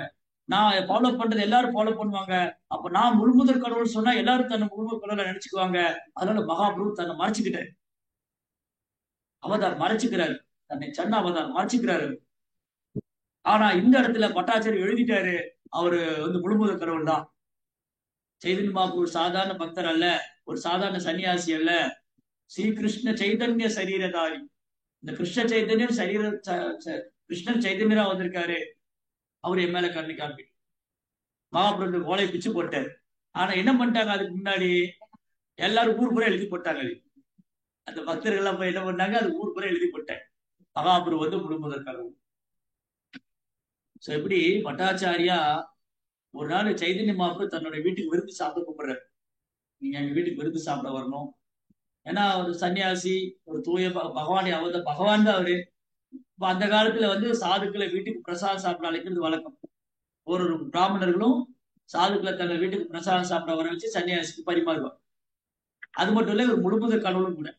நான் ஃபாலோ பண்றது எல்லாரும் ஃபாலோ பண்ணுவாங்க. அப்ப நான் முழுமுதற் கடவுள் சொன்னா எல்லாரும் தன்னை முழுமுதற் கடவுளை நினைச்சுக்குவாங்க. அதனால மகாபிரபு தன்னை மறைச்சுக்கிட்டாரு. அவதார் மறைச்சுக்கிறாரு, தன்னை சன்ன அவதார் மறைச்சுக்கிறாரு. ஆனா இந்த இடத்துல பட்டாச்சாரி எழுதிட்டாரு, அவரு முழுமுதற் கடவுள் தான். சைதன்ய மகாபிரபு சாதாரண பக்தர் அல்ல, ஒரு சாதாரண சன்னியாசி அல்ல, ஸ்ரீ கிருஷ்ண சைதன்ய சரீரதாரி. இந்த கிருஷ்ண சைதன்யம் கிருஷ்ணன் சைதன்யரா வந்திருக்காரு. அவர் என் மேல கருணை காப்பி. மகாபிரபு ஓலை பிச்சு போட்டாரு. ஆனா என்ன பண்ணிட்டாங்க? அதுக்கு முன்னாடி எல்லாரும் ஊர் பூரா எழுதி போட்டாங்க. அந்த பக்தர்கள் எல்லாம் போய் என்ன பண்ணாங்க? அது ஊர் பூரா எழுதி போட்டாங்க, மகாபிரபு முழுமுதற் கடவுள். சோ எப்படி பட்டாச்சாரியா ஒரு நாள் சைதன்ய மகாபிரபு தன்னுடைய வீட்டுக்கு விருந்து சாப்பிட கூப்பிடுறாரு. நீங்க எங்க வீட்டுக்கு விருந்து சாப்பிட வரணும். ஏன்னா ஒரு சன்னியாசி, ஒரு தூய பகவான் தான் அவரு. அந்த காலத்துல சாதுக்களை வீட்டுக்கு பிரசாதம் சாப்பிட அழைக்கிறது வழக்கம். ஒரு பிராமணர்களும் சாதுக்களை தங்கள் வீட்டுக்கு பிரசாதம் சாப்பிட வர வச்சு சன்னியாசிக்கு பரிமாறுவாங்க. அது மட்டும் இல்ல, ஒரு முழுமுதற் கடவுளும் கூட.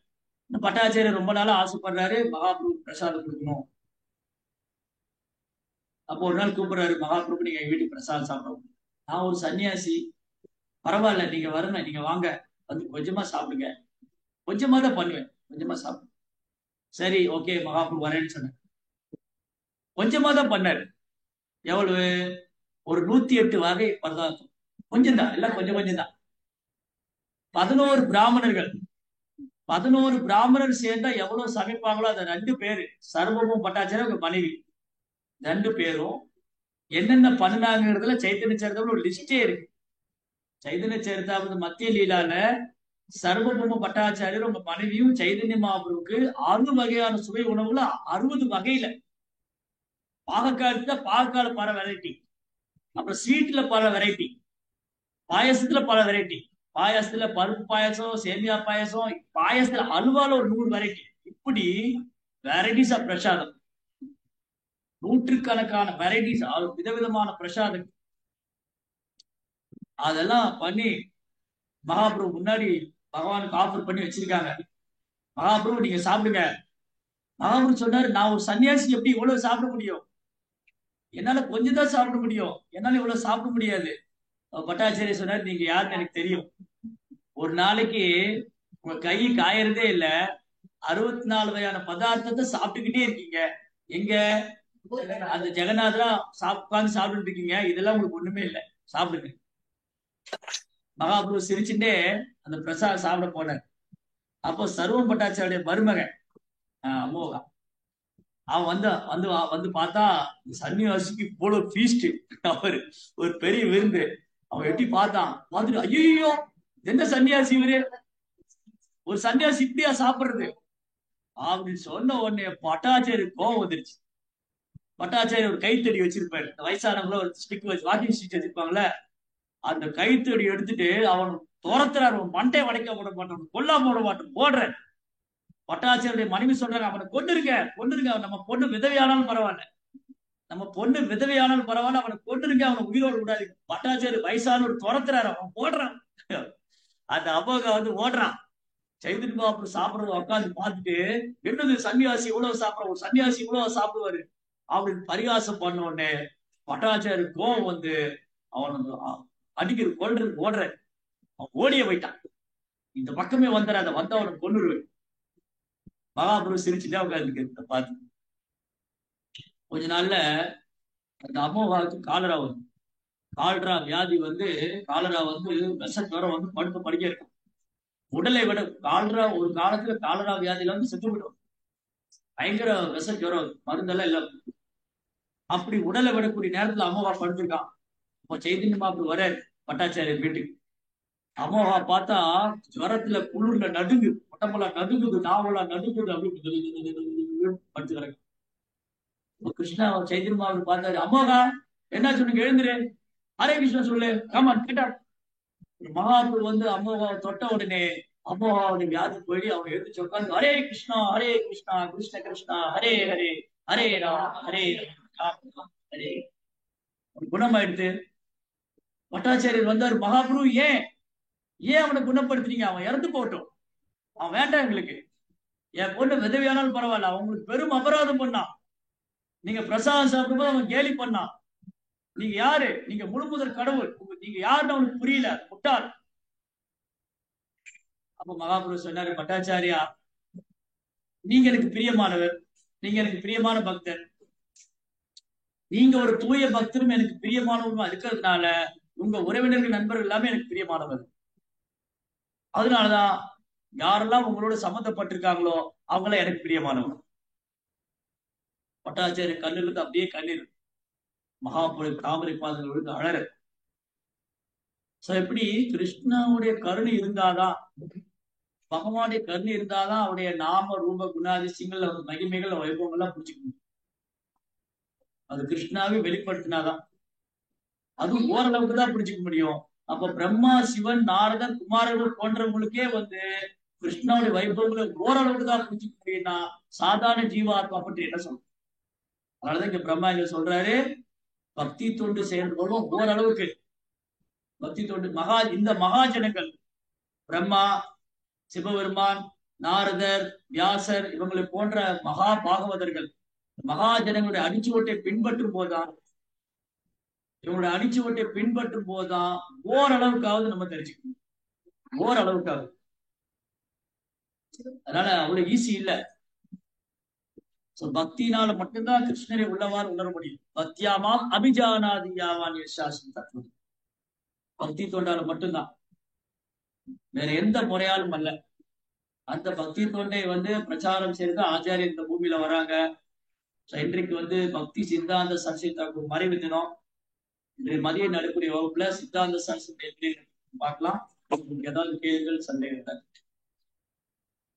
பட்டாச்சாரியர் ரொம்ப நாளா ஆசைப்படுறாரு, மகாபிரபு பிரசாதம் கொடுக்கணும். அப்போ ஒரு நாள் கூப்பிடுறாரு, மகாபிரபு நீங்க எங்க வீட்டுக்கு பிரசாதம் சாப்பிடணும். நான் ஒரு சன்னியாசி, பரவாயில்ல நீங்க வரணும், நீங்க வாங்க, கொஞ்சமா சாப்பிடுங்க. கொஞ்சமா தான் பண்ணுவேன், கொஞ்சமா சாப்பிடு. சரி ஓகே மகாபிரபு வரேன்னு சொன்னேன். கொஞ்சமா தான் பண்ணாரு. எவ்வளவு? ஒரு 108 வகை பதார்த்தம். கொஞ்சம் தான், எல்லாம் கொஞ்சம் கொஞ்சம் தான். 11 பிராமணர்கள், 11 பிராமணர் சேர்ந்தா எவ்வளவு சமைப்பாங்களோ அதை 2 பேரு, சர்வமும் பட்டாச்சாரிய உங்க மனைவி 2 பேரும் என்னென்ன பண்ணுனாங்கிறதுல சைத்தன்ய சரிதாமில் ஒரு லிஸ்டே இருக்கு. சைதன்ய சரிதாமில் மத்திய லீலால சர்வபூம பட்டாச்சாரியர் உங்க மனைவியும் சைதன்ய மகாபிரபுக்கு 6 வகையான சுவை உணவுல 60 வகையில, பாகக்காலத்துல பாகக்கால பல வெரைட்டி, அப்புறம் ஸ்வீட்ல பல வெரைட்டி, பாயசத்துல பல வெரைட்டி, பாயசத்துல பருப்பு பாயசம், சேமியா பாயசம், பாயசத்துல அல்வால ஒரு 100 வெரைட்டி. இப்படி வெரைட்டிஸ் ஆஃப் பிரசாதம், நூற்றுக்கணக்கான வெரைட்டிஸ், விதவிதமான பிரசாதம். அதெல்லாம் பண்ணி மகாபிரபு முன்னாடி பகவானுக்கு ஆஃபர் பண்ணி வச்சிருக்காங்க. மகாபிரபு நீங்க சாப்பிடுங்க. மகாபிரபு சொன்னாரு, நான் ஒரு சன்னியாசி எப்படி இவ்வளவு சாப்பிட முடியும்? என்னால கொஞ்சம் தான் சாப்பிட முடியும், என்னால இவ்வளவு சாப்பிட முடியாது. பட்டாச்சாரிய சொன்னாரு, நீங்க யாருன்னு எனக்கு தெரியும். ஒரு நாளைக்கு உங்க கை காயறதே இல்ல, 64 வகையான பதார்த்தத்தை சாப்பிட்டுக்கிட்டே இருக்கீங்க. எங்க அந்த ஜெகநாதரா உட்கார்ந்து சாப்பிட்டு இருக்கீங்க, இதெல்லாம் உங்களுக்கு ஒண்ணுமே இல்லை, சாப்பிடுங்க. மகாபிரபு சிரிச்சுட்டே அந்த பிரசாத் சாப்பிட போனார். அப்போ சர்வம் பட்டாச்சாரிய மருமகன் அமோகா அவன் வந்து வந்து வந்து பார்த்தா சன்னியாசிக்கு இவ்வளவு ஃபீஸ்ட், அவரு ஒரு பெரிய விருந்து. அவன் எட்டி பார்த்தான், பார்த்துட்டு ஐயோ என்ன சன்னியாசி இவரு, ஒரு சன்னியாசி இப்படியா சாப்பிடுறது அப்படின்னு சொன்ன உடனே பட்டாச்சாரி கோவம் வந்துருச்சு. பட்டாச்சாரி ஒரு கைத்தடி வச்சிருப்பாரு, இந்த வயசானவங்கள ஒரு ஸ்டிக் வச்சு வாக்கிங் ஸ்டிக் வச்சிருப்பாங்களே, அந்த கைத்தடி எடுத்துட்டு அவன் துரத்துறாரு. அவன் மண்டை வளைக்க விட மாட்டான், கொல்லாம விட மாட்டான், போடுற. பட்டாச்சாரிய மனைவி சொல்றாங்க, அவனை கொண்டுருங்க கொண்டுருங்க, நம்ம பொண்ணு விதவையானாலும் பரவாயில்ல, நம்ம பொண்ணு விதவையானாலும் பரவாயில்ல, அவனை கொண்டுருங்க, அவனை உயிரோடு விடாது. பட்டாச்சாரி வயசானவர் துரத்துறாரு, அவன் போடுறான். அந்த அமோகா வந்து ஓடுறான். சைதன்ய மகாபிரபு சாப்பிடுறத உட்காந்து பார்த்துட்டு, என்னது சன்னியாசி இவ்வளவு சாப்பிடுற, ஒரு சன்னியாசி இவ்வளவு சாப்பிடுவாரு அப்படின்னு பரிகாசம் பண்ண உடனே பட்டாச்சாரி கோவம் வந்து அவன் அடிக்கிறது கொல்றது ஓடுற. அவன் ஓடிய போயிட்டான். இந்த பக்கமே வந்துடாத, வந்து அவனை கொண்டுருவேன். மகாபிரபு சிரிச்சுட்டே உட்காந்துருக்க பார்த்து கொஞ்ச நாள்ல அந்த அமோகாவுக்கு காலரா வரும். கால்ரா வியாதி வந்து, காலரா வந்து விஷ ஜுரம் வந்து படுத்த படிக்க இருக்கும். உடலை விட காலரா ஒரு காலத்துல காலரா வியாதியில வந்து செத்து விடும், பயங்கர விஷ ஜுரம், மருந்தெல்லாம் இல்ல. அப்படி உடலை விடக்கூடிய நேரத்துல அமோகா படுத்திருக்கான். இப்போ சைதன்ய மகாபிரபு வர பட்டாச்சாரியர் வீட்டுக்கு. அமோகா பார்த்தா ஜுரத்துல குளிர்ல நடுங்கு, உடம்பெல்லாம் நடுங்குது, நாவெல்லாம் நடுங்குது, அப்படி படுத்து கிடக்கு. கிருஷ்ணா சைதன்ய மகாபிரபு பார்த்தாரு, அமோகா என்ன சொன்னீங்க, எழுந்துரு, ஹரே கிருஷ்ணா சொல்லு, கமான் கேட்டா. மகாபிரபு வந்து அமோகாவை தொட்ட உடனே அமோகாவுடைய வியாதி போய் அவங்க எழுதிச்சு உட்காந்து ஹரே கிருஷ்ணா கிருஷ்ண கிருஷ்ணா ஹரே ஹரே, ஹரே ராம் ஹரே ராம் ஹரே. குணமாயிடுத்து. பட்டாச்சாரியர் வந்தாரு, மகாபிரபு ஏன் ஏன் அவனை குணப்படுத்துறீங்க, அவன் இறந்து போட்டோம், அவன் வேண்டாம் எங்களுக்கு, என் பொண்ணு விதவையானாலும் பரவாயில்ல, அவங்களுக்கு பெரும் அபராதம் பண்ணான், நீங்க பிரசாதம் சாப்பிடும்போது அவன் கேலி பண்ணான், நீங்க யாரு, நீங்க முழுமுதல் கடவுள், நீங்க யாருன்னு அவனுக்கு புரியல, முட்டாள். அப்ப மகாபிரபு சொன்னாரு, பட்டாச்சாரியா நீங்க எனக்கு பிரியமானவர், நீங்க எனக்கு பிரியமான பக்தர், நீங்க ஒரு தூய பக்தரும் எனக்கு பிரியமானவருமா இருக்கிறதுனால உங்க உறவினர்கள் நண்பர்கள் எல்லாமே எனக்கு பிரியமானவர். அதனாலதான் யாரெல்லாம் உங்களோட சம்மந்தப்பட்டிருக்காங்களோ அவங்களாம் எனக்கு பிரியமானவர். பட்டாச்சாரிய கண்ணிலிருந்து அப்படியே கண்ணீர், மகாபிரபு தாமரை பாதங்கள் விழுந்து அழற. சோ எப்படி கிருஷ்ணாவுடைய கருணை இருந்தாதான், பகவானுடைய கருணை இருந்தாதான் அவருடைய நாம ரூப குணாதிசயங்கள் மகிமைகள் வைபவங்கள்லாம் புரிஞ்சுக்க முடியும். அது கிருஷ்ணாவே வெளிப்படுத்தினாதான், அதுவும் ஓரளவுக்கு தான் புரிஞ்சுக்க முடியும். அப்ப பிரம்மா சிவன் நாரதன் குமாரர்கள் போன்றவங்களுக்கே வந்து கிருஷ்ணாவுடைய வைபவங்களை ஓரளவுக்கு தான் புரிஞ்சுக்க முடியும்னா சாதாரண ஜீவாத்மா பற்றி என்ன சொல்றோம். அதனாலதான் இங்க பிரம்மா இங்க சொல்றாரு, பக்தி தொண்டு செயல்படும் ஓரளவுக்கு பக்தி தொண்டு இந்த மகாஜனங்கள் பிரம்மா, சிவபெருமான், நாரதர், வியாசர் இவங்களை போன்ற மகா பாகவதர்கள் மகாஜனங்களுடைய அடிச்சுவட்டை பின்பற்றும் போதுதான், இவங்களுடைய அடிச்சுவட்டை பின்பற்றும் போதுதான் ஓரளவுக்காவது நம்ம தெரிஞ்சுக்கணும், ஓரளவுக்காவது. அதனால அவ்வளவு ஈஸி இல்ல. பக்தினால மட்டும்தான் கிருஷ்ணரை உள்ளவாறு உணர முடியும். பக்தியாமாம் அபிஜானாதியாவான் யசாசன் தத்துவம், பக்தி தொண்டால மட்டும்தான், வேற எந்த முறையாலும் அல்ல. அந்த பக்தி தொண்டை வந்து பிரச்சாரம் செய்து ஆச்சாரியர் இந்த பூமியில வராங்க. இன்றைக்கு வந்து பக்தி சித்தாந்த சரஸ்வதி மறைவு தினம். இன்றைய மதிய நடக்கூடிய வகுப்புல சித்தாந்த சரஸ்வதி எப்படி பார்க்கலாம். ஏதாவது கேள்விகள் சந்தேகங்கள்?